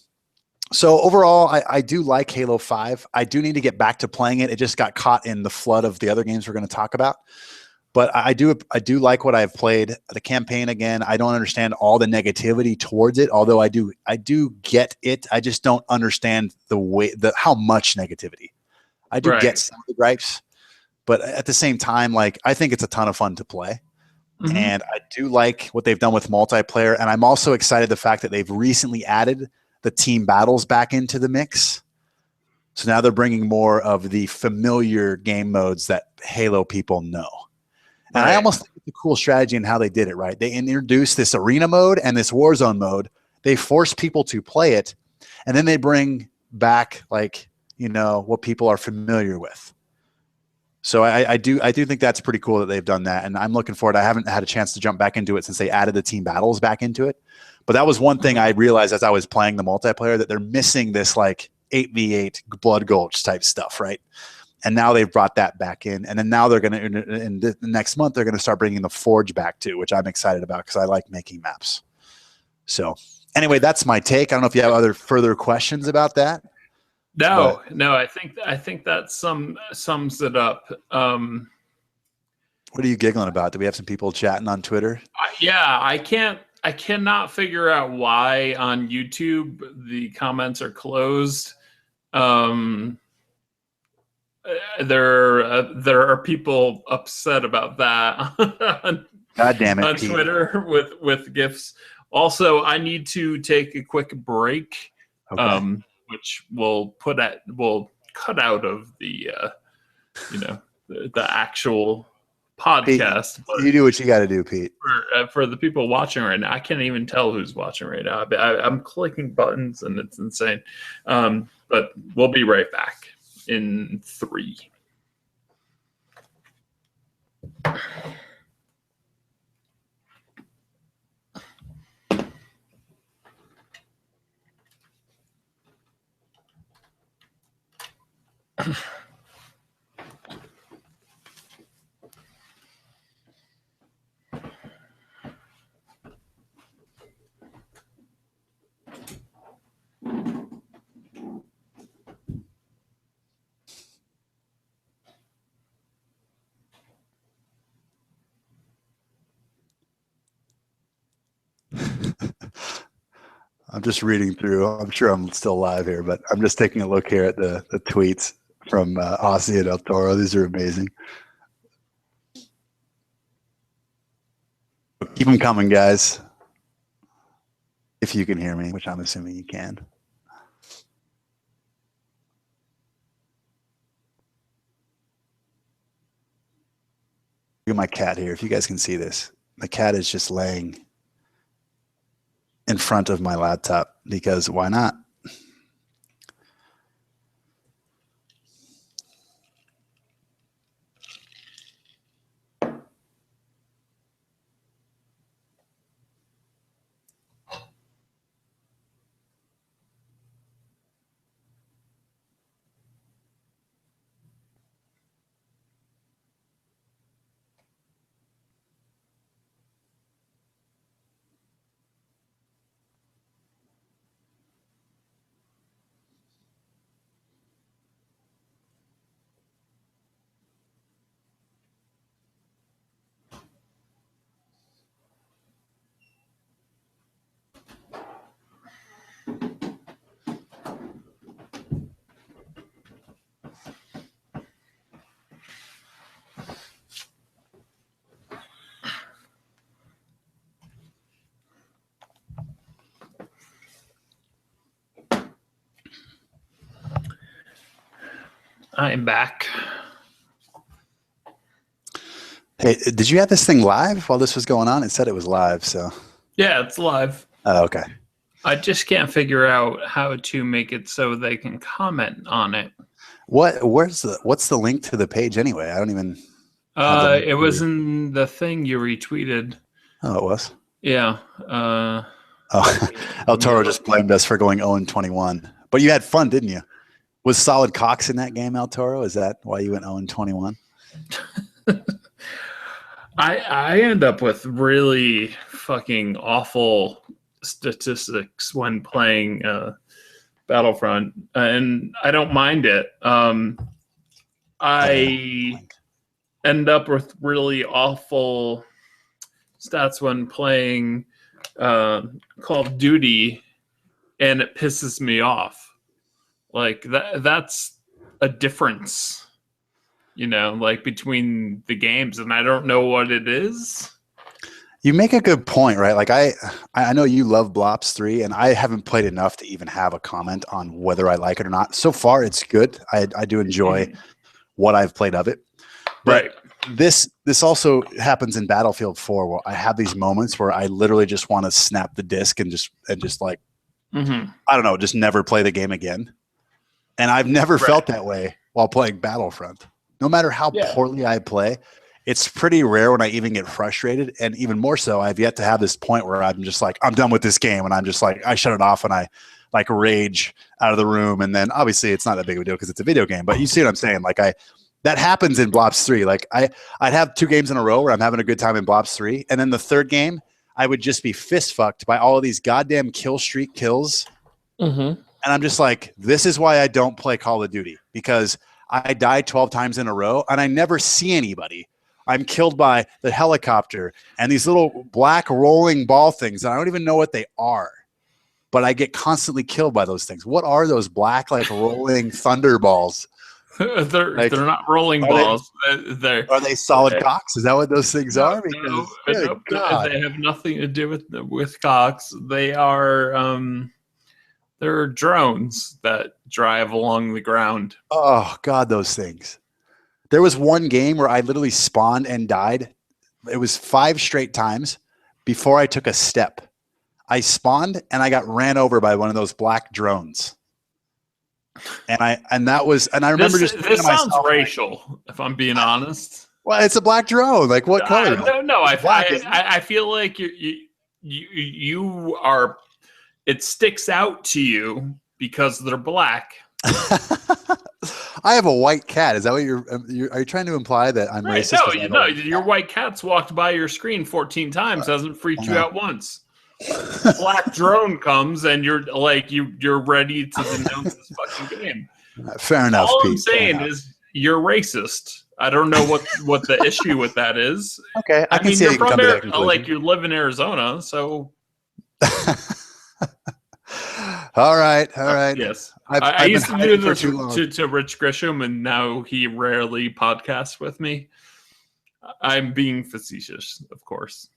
So overall, I do like Halo 5. I do need to get back to playing it. It just got caught in the flood of the other games we're going to talk about. But I do like what I've played. The campaign, again, I don't understand all the negativity towards it, although I do get it. I just don't understand how much negativity. I do get some of the gripes, but at the same time, like, I think it's a ton of fun to play. Mm-hmm. And I do like what they've done with multiplayer. And I'm also excited the fact that they've recently added the team battles back into the mix. So now they're bringing more of the familiar game modes that Halo people know. And I almost think it's a cool strategy in how they did it, right? They introduced this arena mode and this Warzone mode. They force people to play it, and then they bring back, like, what people are familiar with. So I do think that's pretty cool that they've done that, and I'm looking forward. I haven't had a chance to jump back into it since they added the team battles back into it. But that was one thing I realized as I was playing the multiplayer, that they're missing this like 8v8 Blood Gulch type stuff, right? And now they've brought that back in. And then now they're going to, in the next month, they're going to start bringing the Forge back too, which I'm excited about because I like making maps. So anyway, that's my take. I don't know if you have other further questions about that. No, I think that sums it up. What are you giggling about? Do we have some people chatting on Twitter? I cannot figure out why on YouTube the comments are closed. There are people upset about that God damn it, on Pete. Twitter with GIFs. Also, I need to take a quick break, which we'll cut out of the the actual podcast. Pete, you do what you got to do, Pete. For the people watching right now, I can't even tell who's watching right now. I'm clicking buttons and it's insane. But we'll be right back in 3. I'm just reading through. I'm sure I'm still live here, but I'm just taking a look here at the tweets from Aussie and El Toro. These are amazing. Keep them coming, guys. If you can hear me, which I'm assuming you can. Look at my cat here. If you guys can see this, the cat is just laying in front of my laptop because why not? I am back. Hey, did you have this thing live while this was going on? It said it was live, so. Yeah, it's live. Oh, okay. I just can't figure out how to make it so they can comment on it. What's the link to the page anyway? I don't even. It was in the thing you retweeted. Oh, it was. Yeah. El Toro just blamed us for going 0-21, but you had fun, didn't you? Was Solid Cox in that game, El Toro? Is that why you went 0-21? I end up with really fucking awful statistics when playing Battlefront, and I don't mind it. I end up with really awful stats when playing Call of Duty, and it pisses me off. Like that's a difference, like between the games, and I don't know what it is. You make a good point, right? Like I know you love Blops 3, and I haven't played enough to even have a comment on whether I like it or not. So far, it's good. I do enjoy what I've played of it. But right. This also happens in Battlefield 4, where I have these moments where I literally just want to snap the disc and just like, I don't know, just never play the game again. And I've never felt that way while playing Battlefront. No matter how poorly I play, it's pretty rare when I even get frustrated. And even more so, I've yet to have this point where I'm just like, I'm done with this game. And I'm just like, I shut it off and I like rage out of the room. And then obviously it's not that big of a deal because it's a video game, but you see what I'm saying? Like that happens in Blops 3. Like I'd have 2 games in a row where I'm having a good time in Blops 3. And then the third game, I would just be fist fucked by all of these goddamn kill streak kills. Mm-hmm. And I'm just like, this is why I don't play Call of Duty, because I die 12 times in a row and I never see anybody. I'm killed by the helicopter and these little black rolling ball things. And I don't even know what they are, but I get constantly killed by those things. What are those black, like rolling thunder balls? They're not rolling balls. Are they solid cocks? Is that what those things are? Because they have nothing to do with cocks. They are they're drones that drive along the ground. Oh God, those things. There was one game where I literally spawned and died. It was 5 straight times before I took a step. I spawned and I got ran over by one of those black drones. And I remember this sounds racial, if I'm being honest. Well, it's a black drone. Like what color? No, I feel like you are. It sticks out to you because they're black. I have a white cat. Is that what are you trying to imply that I'm racist? No, your white cat's walked by your screen 14 times, hasn't freaked you out once. Black drone comes and you're like you're ready to denounce this fucking game. Fair enough. All I'm saying is you're racist. I don't know what the issue with that is. Okay, I mean, you're from like you live in Arizona, so. All right. Yes, I used to do this to Rich Grisham, and now he rarely podcasts with me. I'm being facetious, of course.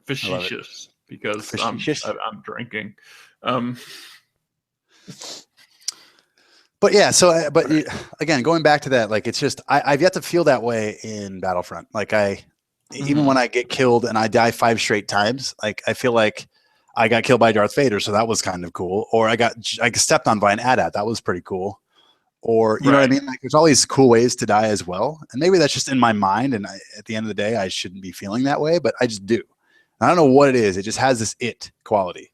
Facetious. Because I'm drinking. But yeah, again, going back to that, like it's just I've yet to feel that way in Battlefront. Like even when I get killed and I die 5 straight times, like I feel like I got killed by Darth Vader, so that was kind of cool. Or I got stepped on by an AT-AT, that was pretty cool. Or you know what I mean? Like there's all these cool ways to die as well, and maybe that's just in my mind. And at the end of the day, I shouldn't be feeling that way, but I just do. I don't know what it is. It just has this quality.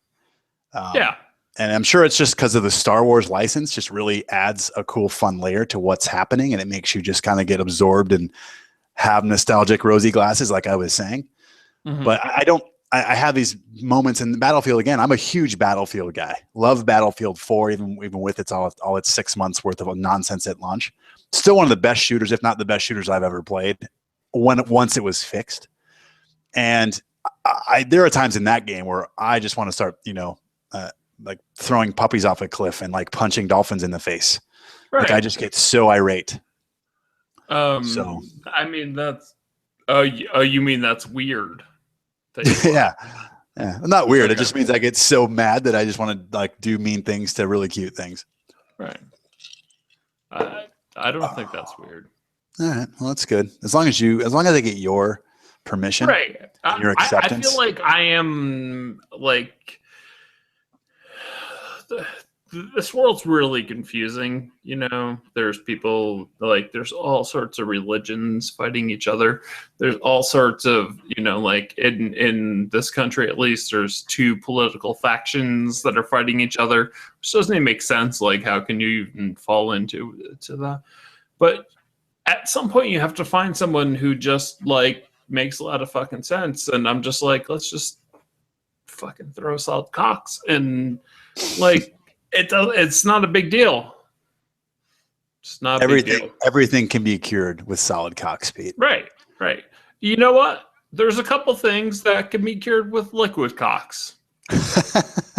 And I'm sure it's just because of the Star Wars license just really adds a cool, fun layer to what's happening. And it makes you just kind of get absorbed and have nostalgic rosy glasses, like I was saying. Mm-hmm. But I have these moments in the Battlefield. Again, I'm a huge Battlefield guy. Love Battlefield 4, even with all its 6 months worth of nonsense at launch. Still one of the best shooters, if not the best shooters I've ever played once it was fixed. And there are times in that game where I just want to start, like throwing puppies off a cliff and like punching dolphins in the face. Right. Like I just get so irate. I mean, that's, you mean that's weird? Yeah. Not weird. Okay. It just means I get so mad that I just want to like do mean things to really cute things. Right. I don't think that's weird. All right. Well, that's good. As long as I get your permission, right? Your acceptance. I feel like I am like this world's really confusing. There's people like there's all sorts of religions fighting each other. There's all sorts of like in this country at least there's 2 political factions that are fighting each other, which doesn't even make sense. Like how can you even fall into that? But at some point you have to find someone who just like makes a lot of fucking sense, and I'm just like, let's just fucking throw solid cocks, and like it's not a big deal. It's not a big deal. Everything can be cured with solid cocks, Pete. Right. You know what? There's a couple things that can be cured with liquid cocks.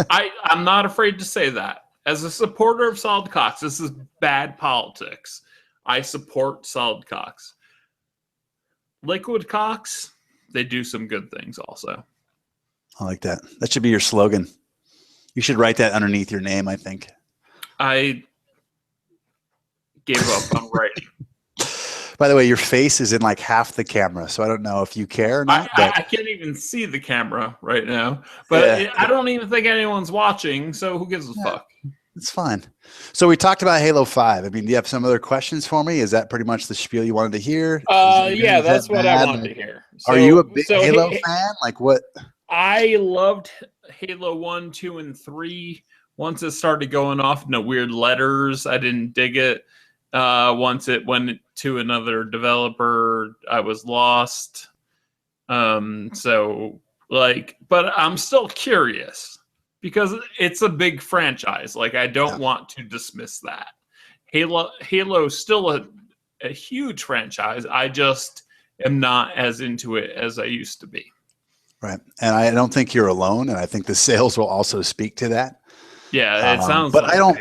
I'm not afraid to say that. As a supporter of solid cocks, this is bad politics. I support solid cocks. Liquid cocks, they do some good things also. I like that. That should be your slogan. You should write that underneath your name, I think. I gave up on writing. By the way, your face is in like half the camera, so I don't know if you care or not. I can't even see the camera right now, but I don't even think anyone's watching, so who gives a fuck? It's fine. So we talked about Halo 5. I mean, do you have some other questions for me? Is that pretty much the spiel you wanted to hear? Yeah, that's what I wanted to hear. Are you a big Halo fan? Like what? I loved Halo 1, 2, and 3. Once it started going off into weird letters, I didn't dig it. Once it went to another developer, I was lost. So, like, but I'm still curious because it's a big franchise. Like, I don't want to dismiss that. Halo's still a huge franchise. I just am not as into it as I used to be. Right. And I don't think you're alone. And I think the sales will also speak to that. Yeah, it sounds but like I don't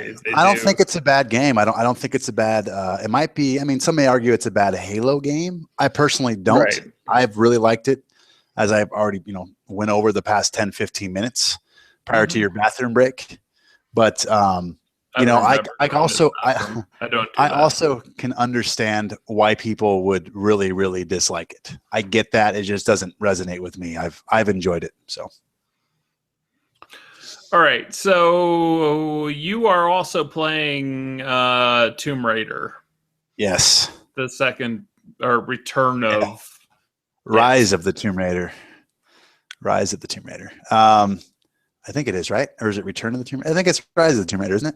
think it's a bad game. I don't think it's a bad it might be. I mean, some may argue it's a bad Halo game. I personally don't. Right. I've really liked it, as I've already, went over the past 10, 15 minutes prior to your bathroom break. But I also can understand why people would really, really dislike it. I get that. It just doesn't resonate with me. I've enjoyed it. So. All right, so you are also playing Tomb Raider. Yes. The second or Return of Rise of the Tomb Raider. Rise of the Tomb Raider. I think it is, right? Or is it Return of the Tomb Raider? I think it's Rise of the Tomb Raider, isn't it?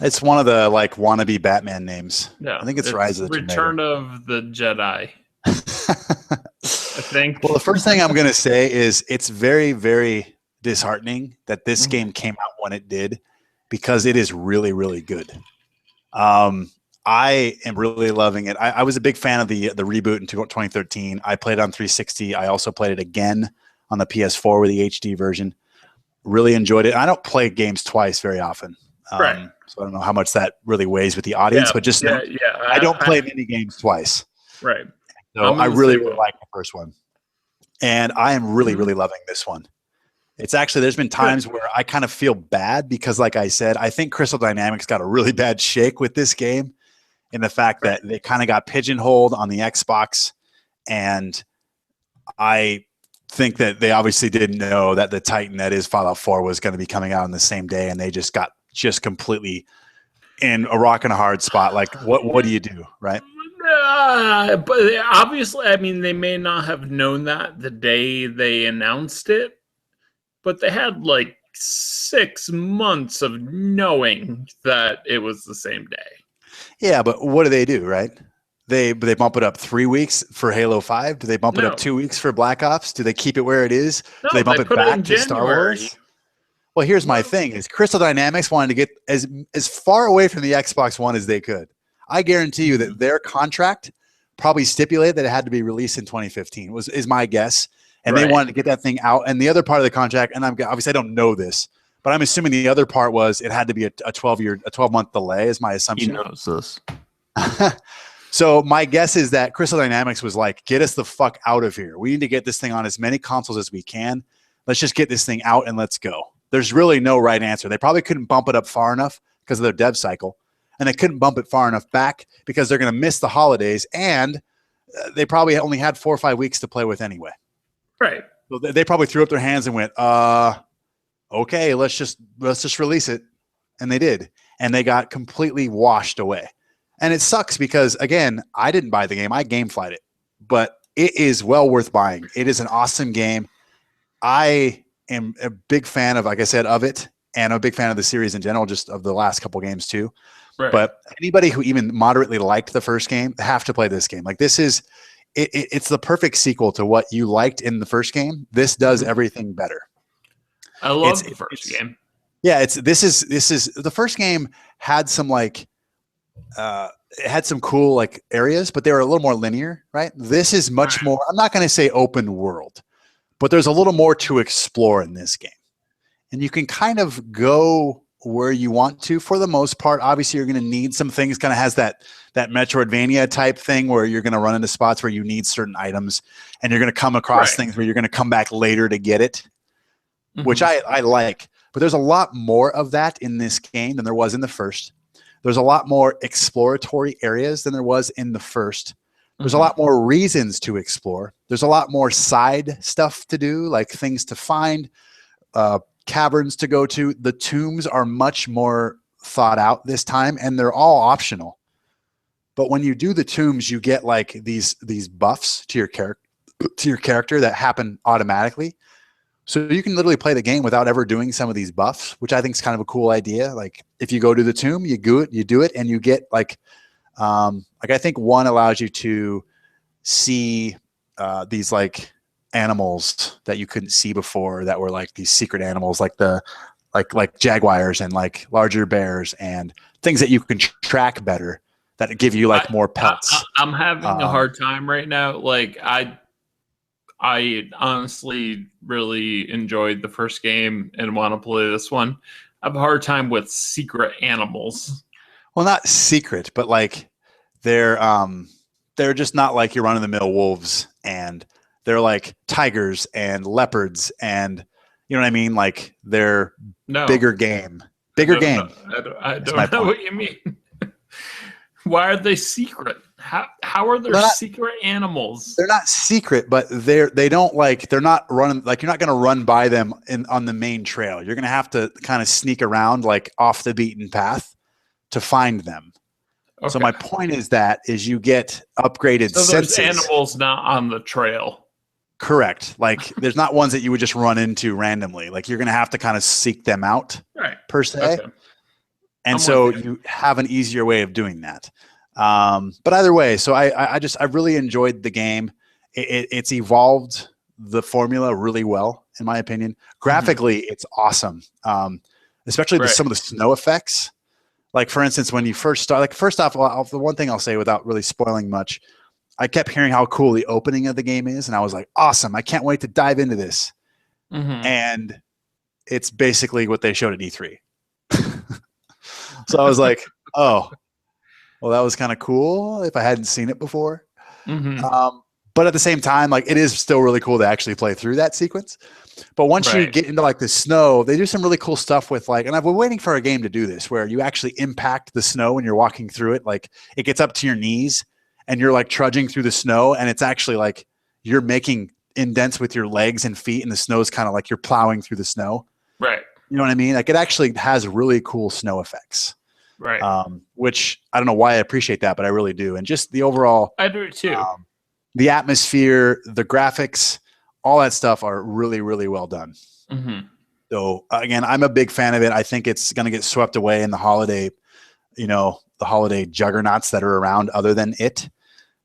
It's one of the like wannabe Batman names. No, I think it's Rise of the Tomb Raider. Return of the Jedi. I think. Well, the first thing I'm going to say is it's very, very disheartening that this game came out when it did, because it is really, really good. I am really loving it. I was a big fan of the reboot in 2013. I played it on 360. I also played it again on the PS4 with the HD version. Really enjoyed it. I don't play games twice very often. Right. So I don't know how much that really weighs with the audience, but just I don't play many games twice. Right. So I really, really like the first one. And I am really, really loving this one. It's actually, there's been times where I kind of feel bad because, like I said, I think Crystal Dynamics got a really bad shake with this game in the fact that they kind of got pigeonholed on the Xbox. And I think that they obviously didn't know that the Titan that is Fallout 4 was going to be coming out on the same day. And they just got completely in a rock and a hard spot. Like, what do you do, right? But obviously, I mean, they may not have known that the day they announced it. But they had like 6 months of knowing that it was the same day. Yeah, but what do, right? They bump it up 3 weeks for Halo 5? Do they bump it up 2 weeks for Black Ops? Do they keep it where it is? No, do they bump it back to Star Wars? Well, here's my thing: is Crystal Dynamics wanted to get as far away from the Xbox One as they could. I guarantee you that their contract probably stipulated that it had to be released in 2015. Is my guess. And they wanted to get that thing out. And the other part of the contract, and obviously I don't know this, but I'm assuming the other part was it had to be a 12-month delay is my assumption. He knows this. So my guess is that Crystal Dynamics was like, get us the fuck out of here. We need to get this thing on as many consoles as we can. Let's just get this thing out and let's go. There's really no right answer. They probably couldn't bump it up far enough because of their dev cycle. And they couldn't bump it far enough back because they're going to miss the holidays. And they probably only had 4 or 5 weeks to play with anyway. Right. So they probably threw up their hands and went, okay, let's just release it. And they did. And they got completely washed away. And it sucks because, again, I didn't buy the game. I GameFly'd it. But it is well worth buying. It is an awesome game. I am a big fan of, like I said, of it. And I'm a big fan of the series in general, just of the last couple games too. Right. But anybody who even moderately liked the first game have to play this game. Like, this is... It's the perfect sequel to what you liked in the first game. This does everything better. I love the first game. Yeah, this is the first game had some like it had some cool like areas, but they were a little more linear, right? This is much more, I'm not going to say open world, but there's a little more to explore in this game. And you can kind of go where you want to for the most part. Obviously, you're going to need some things. Kind of has that Metroidvania type thing where you're going to run into spots where you need certain items, and you're going to come across things where you're going to come back later to get it, which I like. But there's a lot more of that in this game than there was in the first. There's a lot more exploratory areas than there was in the first. There's a lot more reasons to explore. There's a lot more side stuff to do, like things to find, caverns to go to. The tombs are much more thought out this time, and they're all optional. But when you do the tombs, you get like these buffs to your character that happen automatically. So you can literally play the game without ever doing some of these buffs, which I think is kind of a cool idea. Like if you go to the tomb, you do it, and you get like I think one allows you to see these like animals that you couldn't see before that were like these secret animals, like like jaguars and like larger bears and things that you can track better that give you like more pelts. I'm having a hard time right now. Like I honestly really enjoyed the first game and want to play this one. I have a hard time with secret animals. Well, not secret, but like they're just not like your run-of-the-mill wolves, and they're like tigers and leopards, and you know what I mean? Like they're bigger game. I don't know what you mean. Why are they secret? How are there secret animals? They're not secret, but they're not running, like you're not going to run by them on the main trail. You're going to have to kind of sneak around like off the beaten path to find them. Okay. So my point is you get upgraded senses. There's animals not on the trail. Correct. Like there's not ones that you would just run into randomly. Like you're going to have to kind of seek them out, right, per se. Okay. And so you have an easier way of doing that. But either way, so I really enjoyed the game. It's evolved the formula really well, in my opinion. Graphically, it's awesome. Especially some of the snow effects. Like for instance, when you first start, like first off, the one thing I'll say without really spoiling much, I kept hearing how cool the opening of the game is. And I was like, awesome. I can't wait to dive into this. And it's basically what they showed at E3. So I was like, oh, well, that was kind of cool if I hadn't seen it before. But at the same time, like it is still really cool to actually play through that sequence. But once you get into like the snow, they do some really cool stuff with like, and I've been waiting for a game to do this where you actually impact the snow when you're walking through it. Like it gets up to your knees and you're like trudging through the snow, and it's actually like you're making indents with your legs and feet, and the snow is kind of like you're plowing through the snow. Right. You know what I mean? Like it actually has really cool snow effects. Right. Which I don't know why I appreciate that, but I really do. And just the overall, I do too. The atmosphere, the graphics, all that stuff are really, really well done. So again, I'm a big fan of it. I think it's going to get swept away in the holiday, the holiday juggernauts that are around other than it.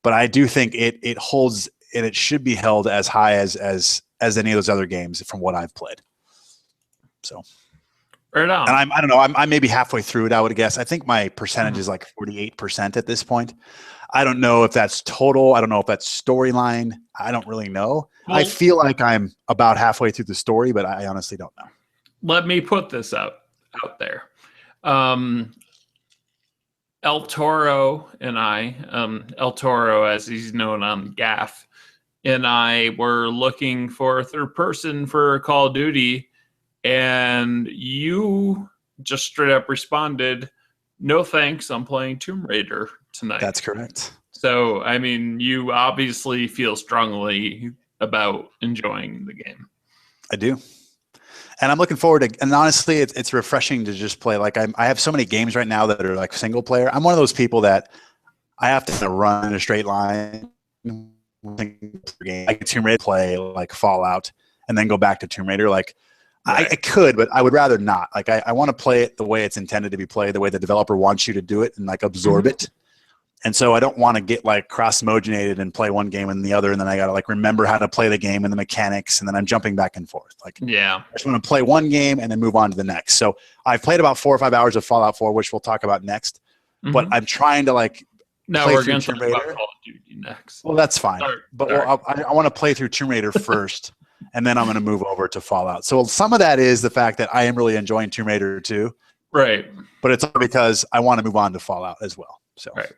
But I do think it holds, and it should be held as high as any of those other games from what I've played. So. Right on. And I don't know. I'm maybe halfway through it, I would guess. I think my percentage is like 48% at this point. I don't know if that's total. I don't know if that's storyline. I don't really know. Well, I feel like I'm about halfway through the story, but I honestly don't know. Let me put this out there. El Toro and I, El Toro as he's known on Gaff, and I were looking for a third person for Call of Duty. And you just straight up responded, no thanks, I'm playing Tomb Raider tonight. That's correct. So, I mean, you obviously feel strongly about enjoying the game. I do. And I'm looking forward to, and honestly, it's refreshing to just play. Like I have so many games right now that are like single player. I'm one of those people that I have to run in a straight line. Like Tomb Raider, play like Fallout, and then go back to Tomb Raider. Like, right. I could, but I would rather not. Like I want to play it the way it's intended to be played, the way the developer wants you to do it and like absorb it. And so I don't want to get like cross-mogenated and play one game and the other, and then I got to like remember how to play the game and the mechanics, and then I'm jumping back and forth. Like, yeah, I just want to play one game and then move on to the next. So I've played about 4 or 5 hours of Fallout 4, which we'll talk about next. But I'm trying to like we're going to talk about Call of Duty next. Well, that's fine. But I want to play through Tomb Raider first. And then I'm going to move over to Fallout. So some of that is the fact that I am really enjoying Tomb Raider 2. Right. But it's all because I want to move on to Fallout as well. So. Right.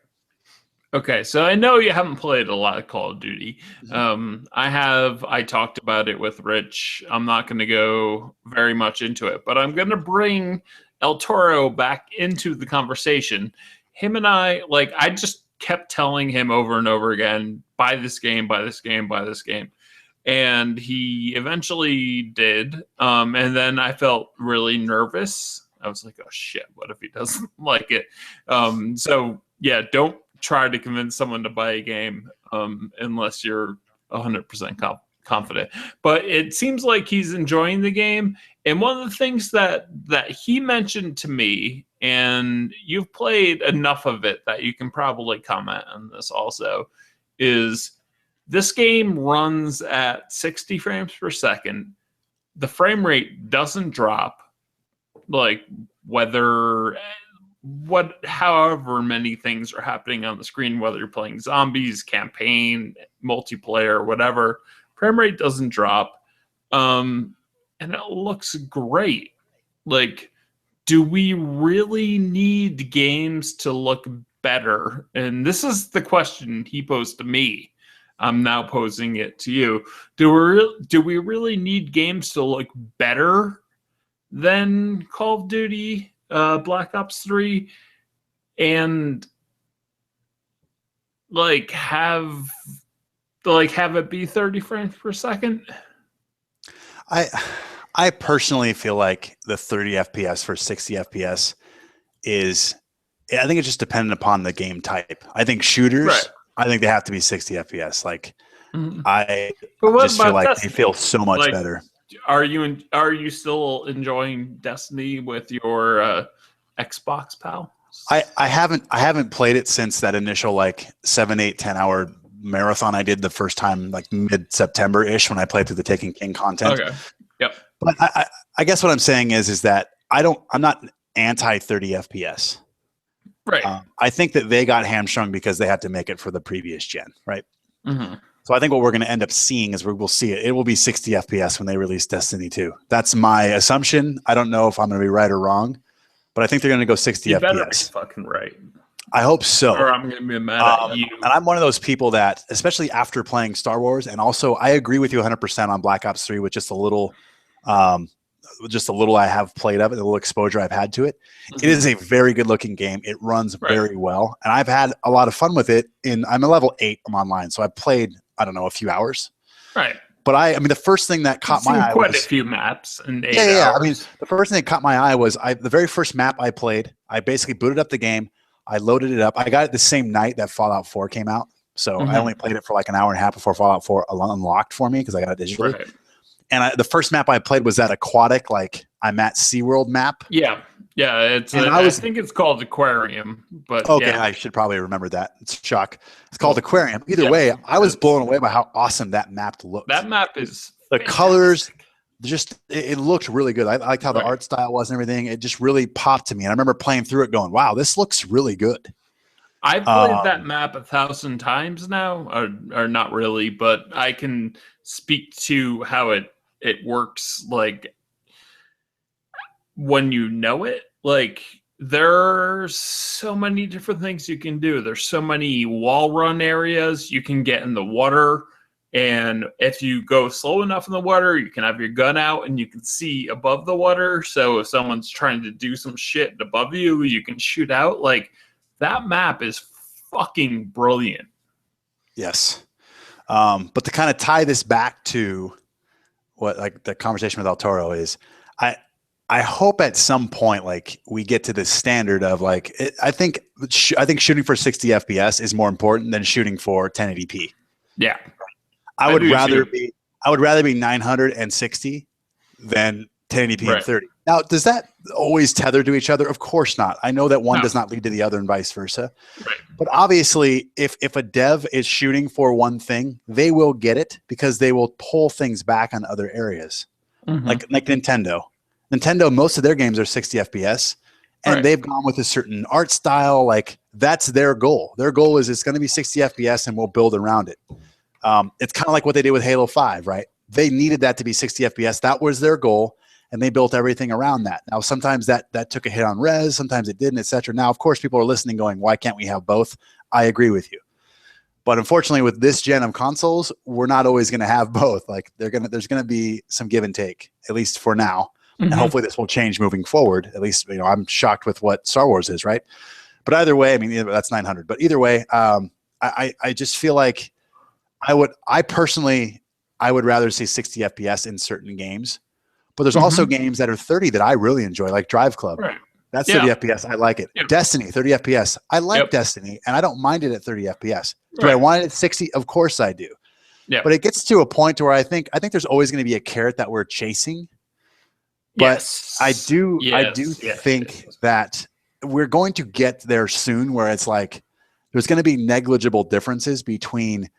Okay, so I know you haven't played a lot of Call of Duty. I talked about it with Rich. I'm not going to go very much into it, but I'm going to bring El Toro back into the conversation. Him and I just kept telling him over and over again, buy this game, buy this game, buy this game. And he eventually did. And then I felt really nervous I was like, oh shit, what if he doesn't like it? So yeah, don't try to convince someone to buy a game unless you're 100% confident. But it seems like he's enjoying the game. And one of the things that he mentioned to me, and you've played enough of it that you can probably comment on this also, is this game runs at 60 frames per second. The frame rate doesn't drop, like however many things are happening on the screen, whether you're playing zombies, campaign, multiplayer, whatever, frame rate doesn't drop. And it looks great. Like, do we really need games to look better? And this is the question he posed to me. I'm now posing it to you. Do we really need games to look better than Call of Duty Black Ops 3 and have it be 30 frames per second? I personally feel like the 30 FPS for 60 FPS I think it's just dependent upon the game type. I think shooters, right. I think they have to be 60 FPS. Like, I just feel like Destiny? They feel so much better. Are you still enjoying Destiny with your Xbox pal? I haven't played it since that initial 7, 8, 10 hour marathon I did the first time, mid-September ish, when I played through the Taken King content. Okay. Yep. But I guess what I'm saying is that I'm not anti 30 FPS. Right. I think that they got hamstrung because they had to make it for the previous gen, right? Mm-hmm. So I think what we're going to end up seeing is we'll see it. It will be 60 FPS when they release Destiny 2. That's my assumption. I don't know if I'm going to be right or wrong, but I think they're going to go 60 FPS. You better be fucking right. I hope so. Or I'm going to be mad at you. And I'm one of those people that, especially after playing Star Wars, and also I agree with you 100% on Black Ops 3 with just a little I have played of it, a little exposure I've had to it. Mm-hmm. It is a very good looking game. It runs very well. And I've had a lot of fun with it. I'm a level 8. I'm online. So I've played, I don't know, a few hours. Right. But I mean, the first thing that caught my eye quite a few maps in 8 hours. Yeah. I mean, the first thing that caught my eye was the very first map I played, I basically booted up the game. I loaded it up. I got it the same night that Fallout 4 came out. So I only played it for an hour and a half before Fallout 4 unlocked for me because I got it digitally. Right. And the first map I played was that aquatic, I'm at SeaWorld map. Yeah. Yeah. I think it's called Aquarium. But okay, yeah. I should probably remember that. It's shock. It's called Aquarium. Either way, I was blown away by how awesome that map looked. That map is the colors. It looked really good. I liked how the art style was and everything. It just really popped to me. And I remember playing through it going, wow, this looks really good. I've played that map 1,000 times now, or not really, but I can speak to how it works, when you know it. There's so many different things you can do. There's so many wall run areas. You can get in the water. And if you go slow enough in the water, you can have your gun out and you can see above the water. So if someone's trying to do some shit above you, you can shoot out. That map is fucking brilliant. Yes. But to kind of tie this back to what the conversation with El Toro is, I hope at some point we get to this standard of I think shooting for 60 FPS is more important than shooting for 1080p. Yeah. I would rather be 960 than 1080p and 30. Now, does that always tether to each other? Of course not. I know that one does not lead to the other and vice versa. Right. But obviously, if a dev is shooting for one thing, they will get it because they will pull things back on other areas. Mm-hmm. Like Nintendo. Nintendo, most of their games are 60 FPS, and they've gone with a certain art style. That's their goal. Their goal is it's going to be 60 FPS, and we'll build around it. It's kind of like what they did with Halo 5, right? They needed that to be 60 FPS. That was their goal, and they built everything around that. Now, sometimes that took a hit on res, sometimes it didn't, etc. Now, of course, people are listening going, why can't we have both? I agree with you. But unfortunately, with this gen of consoles, we're not always going to have both. There's going to be some give and take, at least for now. Mm-hmm. And hopefully this will change moving forward. At least, I'm shocked with what Star Wars is, right? But either way, I mean, that's 900. But either way, I just feel like I would rather see 60 FPS in certain games. But there's also games that are 30 that I really enjoy, like Drive Club. Right. That's 30 FPS. I like it. Yep. Destiny, 30 FPS. I like Destiny, and I don't mind it at 30 FPS. Do I want it at 60? Of course I do. Yeah. But it gets to a point where I think there's always going to be a carrot that we're chasing. But I do think that we're going to get there soon, where it's like there's going to be negligible differences between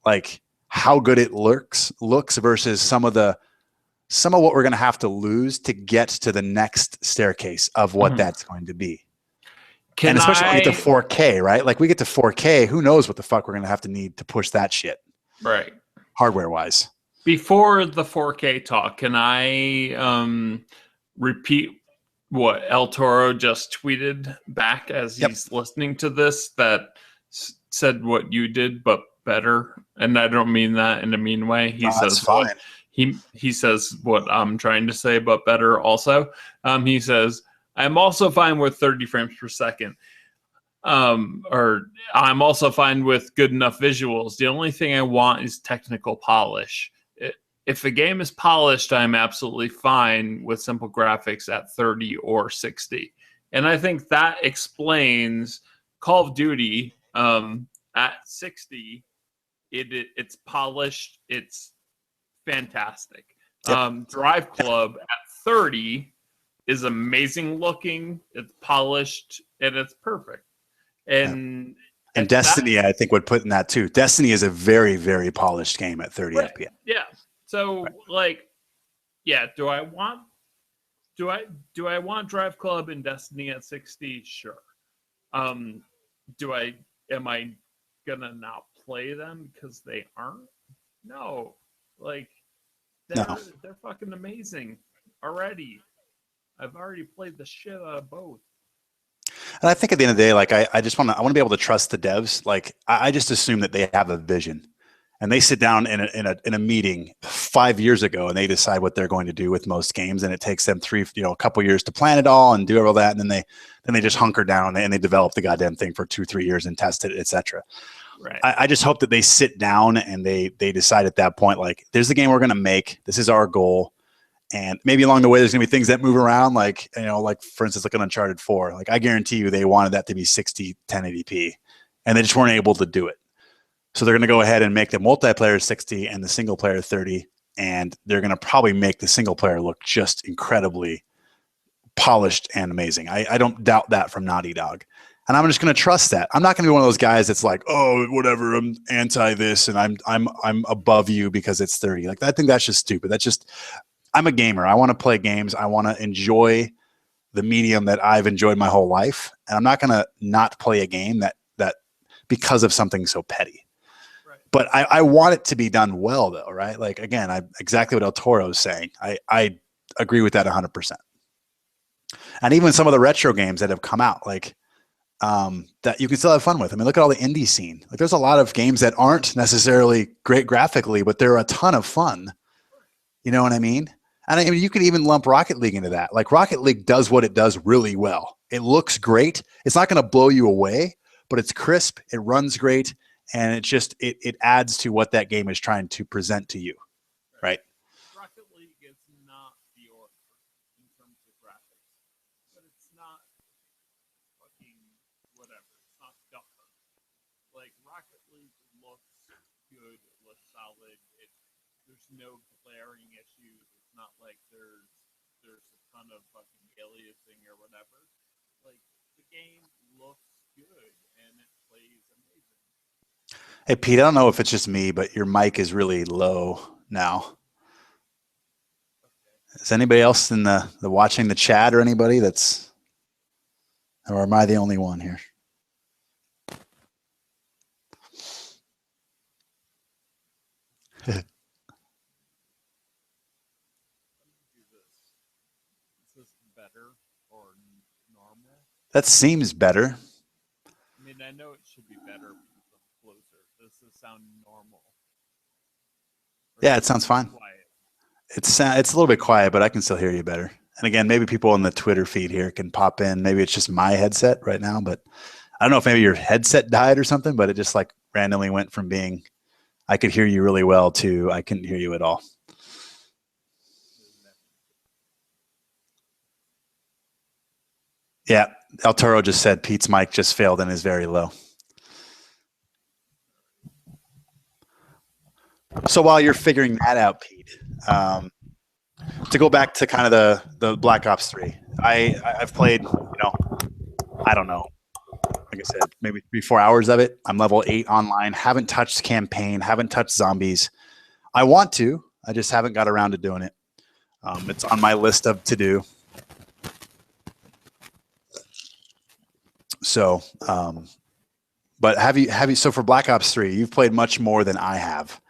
like how good it looks versus some of what we're going to have to lose to get to the next staircase of what that's going to be. And especially when we get to 4K, right? Like we get to 4K, who knows what the fuck we're going to have to need to push that shit. Right. Hardware wise. Before the 4K talk, can I repeat what El Toro just tweeted back as he's listening to this, that said what you did, but better? And I don't mean that in a mean way. He says fine. He says what I'm trying to say, but better also. He says, I'm also fine with 30 frames per second. Or I'm also fine with good enough visuals. The only thing I want is technical polish. If a game is polished, I'm absolutely fine with simple graphics at 30 or 60. And I think that explains Call of Duty at 60. It's polished. It's fantastic. Drive Club at 30 is amazing looking. It's polished and it's perfect. And Destiny, I think, would put in that too. Destiny is a very, very polished game at 30 FPS. Yeah. So do I want Drive Club and Destiny at 60? Sure. Am I gonna not play them because they aren't? No. Like they're fucking amazing already. I've already played the shit out of both. And I think at the end of the day, like I want to be able to trust the devs. Like I just assume that they have a vision, and they sit down in a meeting 5 years ago and they decide what they're going to do with most games, and it takes them a couple years to plan it all and do all that, and then they just hunker down and they develop the goddamn thing for 2-3 years and test it, etc. Right. I just hope that they sit down and they decide at that point, like, there's the game we're going to make. This is our goal. And maybe along the way, there's going to be things that move around, like, like for instance, like an Uncharted 4. Like, I guarantee you they wanted that to be 60, 1080p, and they just weren't able to do it. So they're going to go ahead and make the multiplayer 60 and the single player 30, and they're going to probably make the single player look just incredibly polished and amazing. I don't doubt that from Naughty Dog. And I'm just going to trust that. I'm not going to be one of those guys that's like, oh, whatever, I'm anti this and I'm above you because it's 30. Like, I think that's just stupid. I'm a gamer. I want to play games. I want to enjoy the medium that I've enjoyed my whole life. And I'm not going to not play a game that because of something so petty. Right. But I want it to be done well, though, right? Like, again, exactly what El Toro is saying. I agree with that 100%. And even some of the retro games that have come out, like, that you can still have fun with. I mean, look at all the indie scene. Like, there's a lot of games that aren't necessarily great graphically, but they're a ton of fun. You know what I mean? And I mean, you could even lump Rocket League into that. Like, Rocket League does what it does really well. It looks great. It's not going to blow you away, but it's crisp. It runs great. And it just, it adds to what that game is trying to present to you. Right? Rocket League is not Bjork in terms of graphics, but it's not fucking whatever. It's not Duffer. Like, Rocket League looks good. It looks solid. There's no glaring issues. It's not like there's a ton of fucking aliasing or whatever. Like, the game looks good and it plays amazing. Hey, Pete, I don't know if it's just me, but your mic is really low now. Okay. Is anybody else in the watching the chat, or anybody that's, or am I the only one here? That seems better. I mean, I know it should be better because I'm closer. Does this sound normal? Yeah, it sounds fine. It's a little bit quiet, but I can still hear you better. And again, maybe people on the Twitter feed here can pop in. Maybe it's just my headset right now, but I don't know if maybe your headset died or something, but it just like randomly went from being, I could hear you really well to I couldn't hear you at all. Yeah, El Toro just said Pete's mic just failed and is very low. So while you're figuring that out, Pete, to go back to kind of the Black Ops 3, I've played, I don't know, like I said, maybe 3-4 hours of it. I'm level 8 online, haven't touched campaign, haven't touched zombies. I want to, I just haven't got around to doing it. It's on my list of to do. So, but have you, so for Black Ops 3, you've played much more than I have.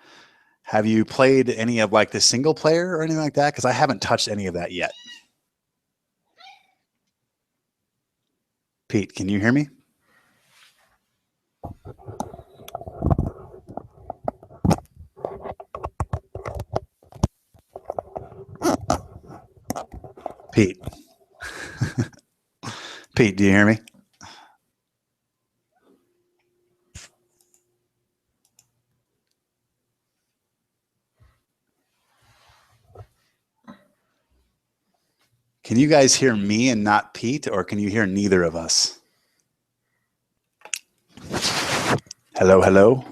Have you played any of like the single player or anything like that? Because I haven't touched any of that yet. Pete, can you hear me? Pete. Pete, do you hear me? Can you guys hear me and not Pete, or can you hear neither of us? Hello, hello.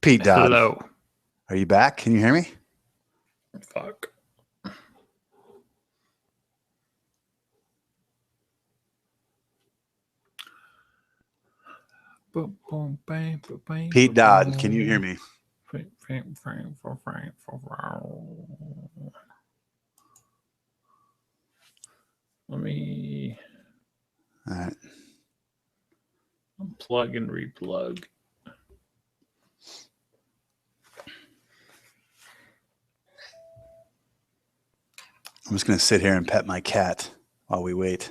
Pete Dodd. Hello. Are you back? Can you hear me? Fuck. Pete Dodd, can you hear me? Let me All right. unplug and replug. I'm just going to sit here and pet my cat while we wait.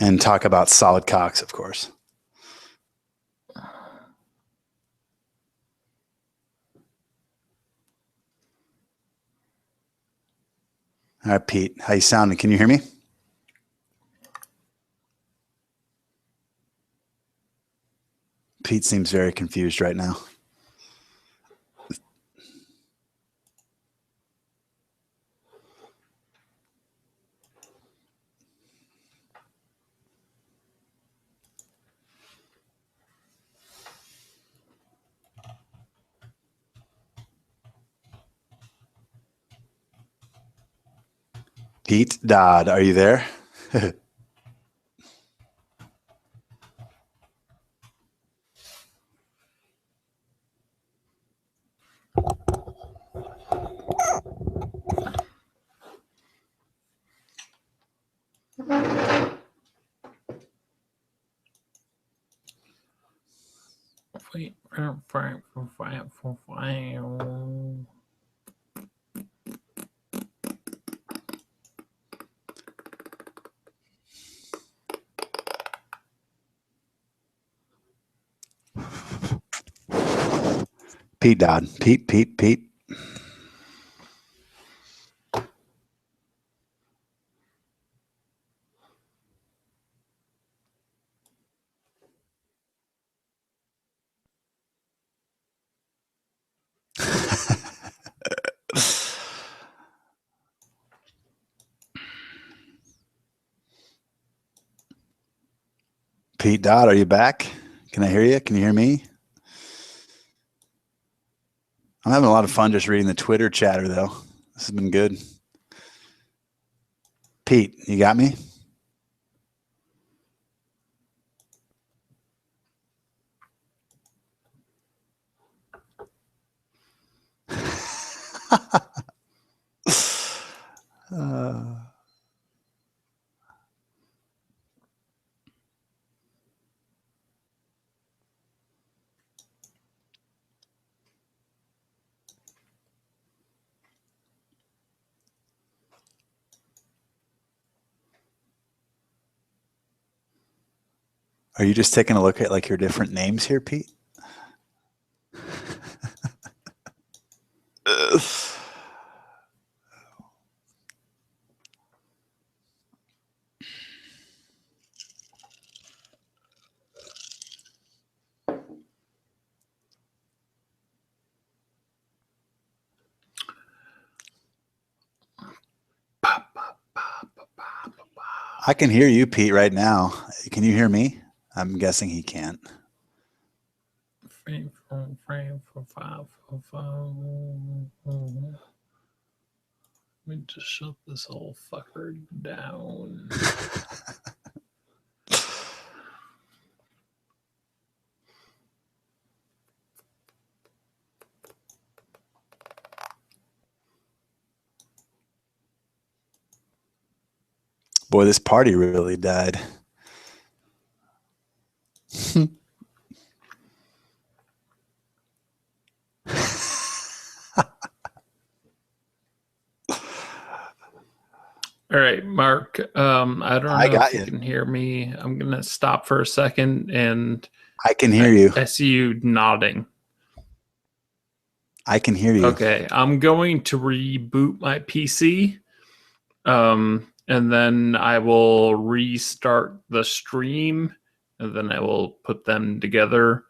And talk about solid cocks, of course. All right, Pete, how you sounding? Can you hear me? Pete seems very confused right now. Pete Dodd, are you there? Wait. Pete Dodd. Pete. Pete Dodd, are you back? Can I hear you? Can you hear me? I'm having a lot of fun just reading the Twitter chatter, though. This has been good. Pete, you got me? Are you just taking a look at like your different names here, Pete? I can hear you, Pete, right now. Can you hear me? I'm guessing he can't. Let me just shut this whole fucker down. Boy, this party really died. All right, Mark. I don't know if you can hear me. I'm gonna stop for a second, and I can hear you. I see you nodding. I can hear you. Okay, I'm going to reboot my PC, and then I will restart the stream, and then I will put them together.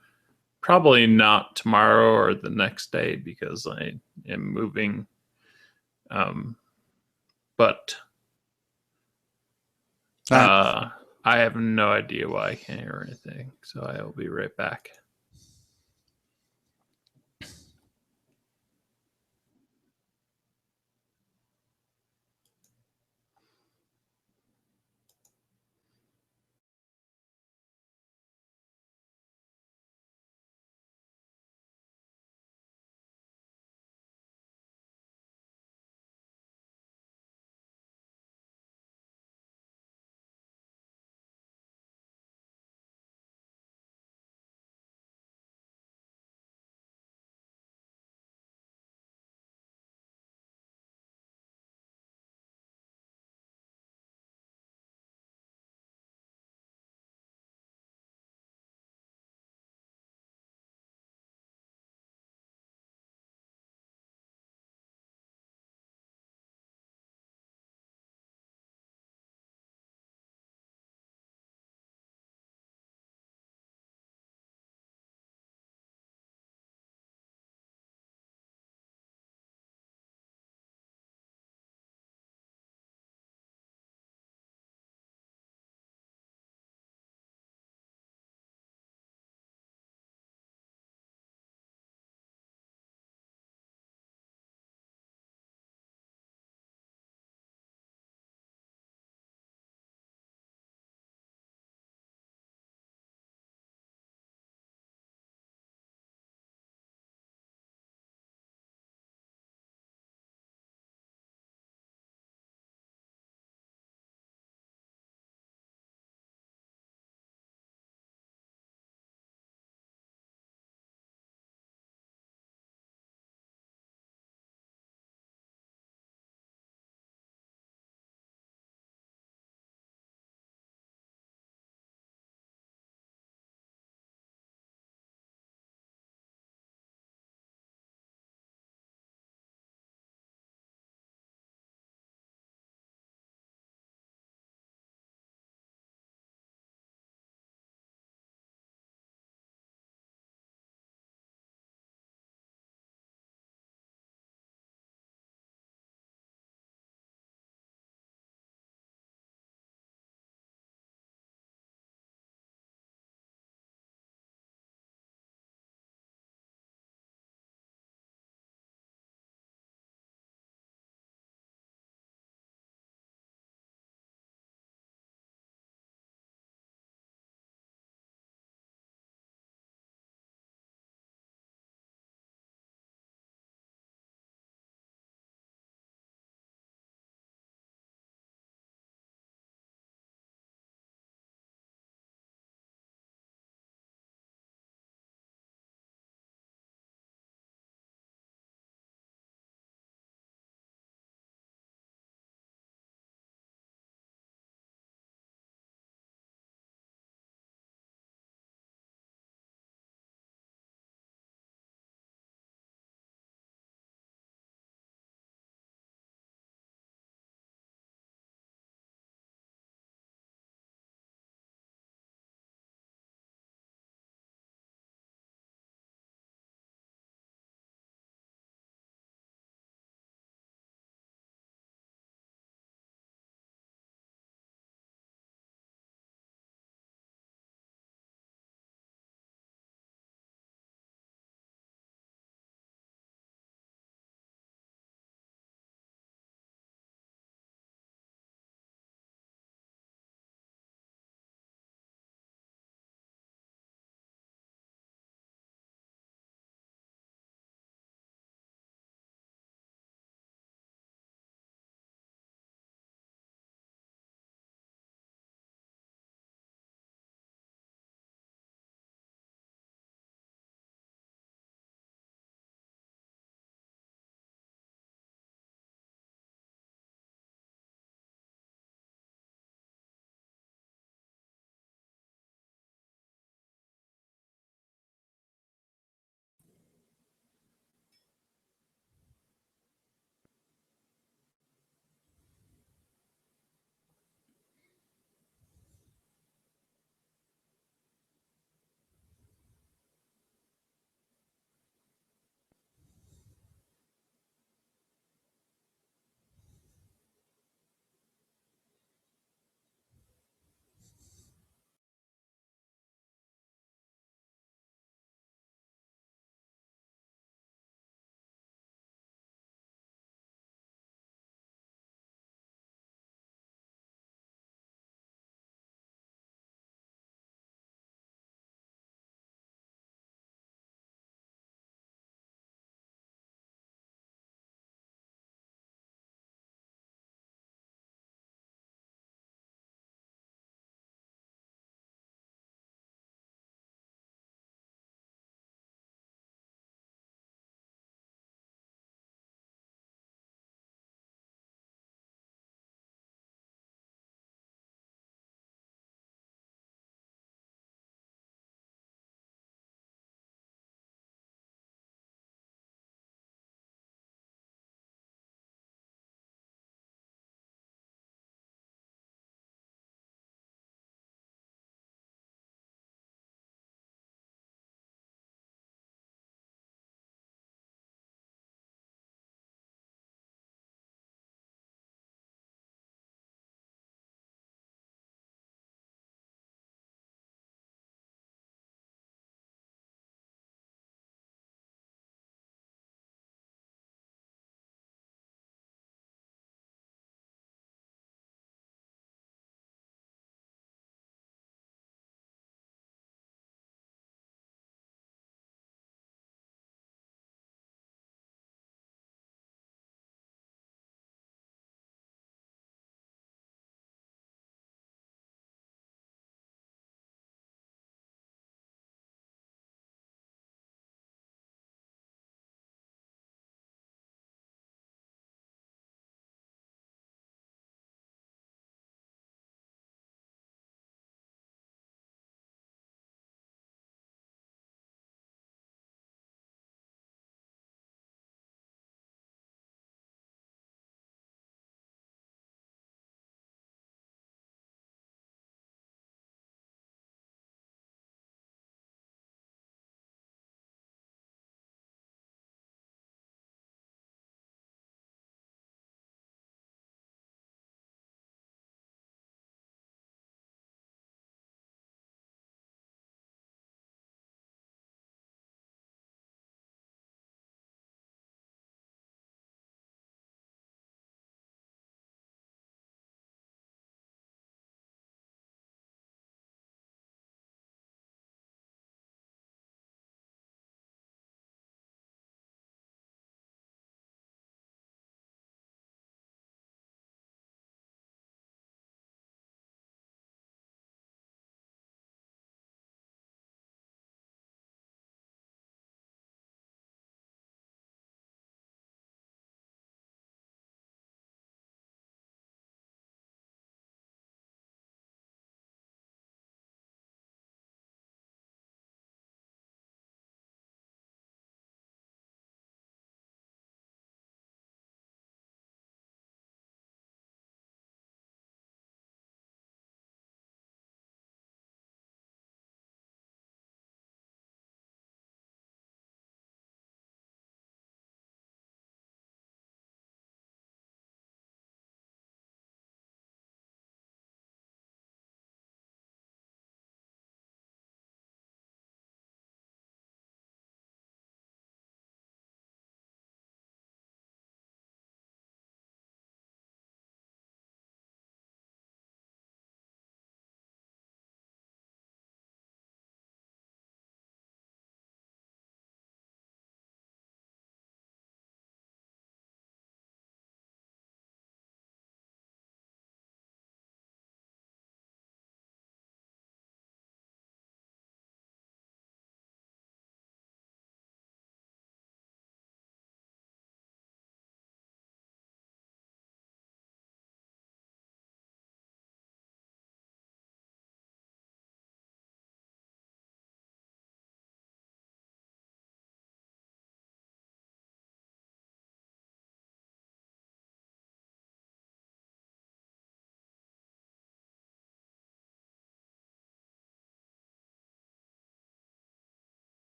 Probably not tomorrow or the next day because I am moving. But I have no idea why I can't hear anything, so I will be right back.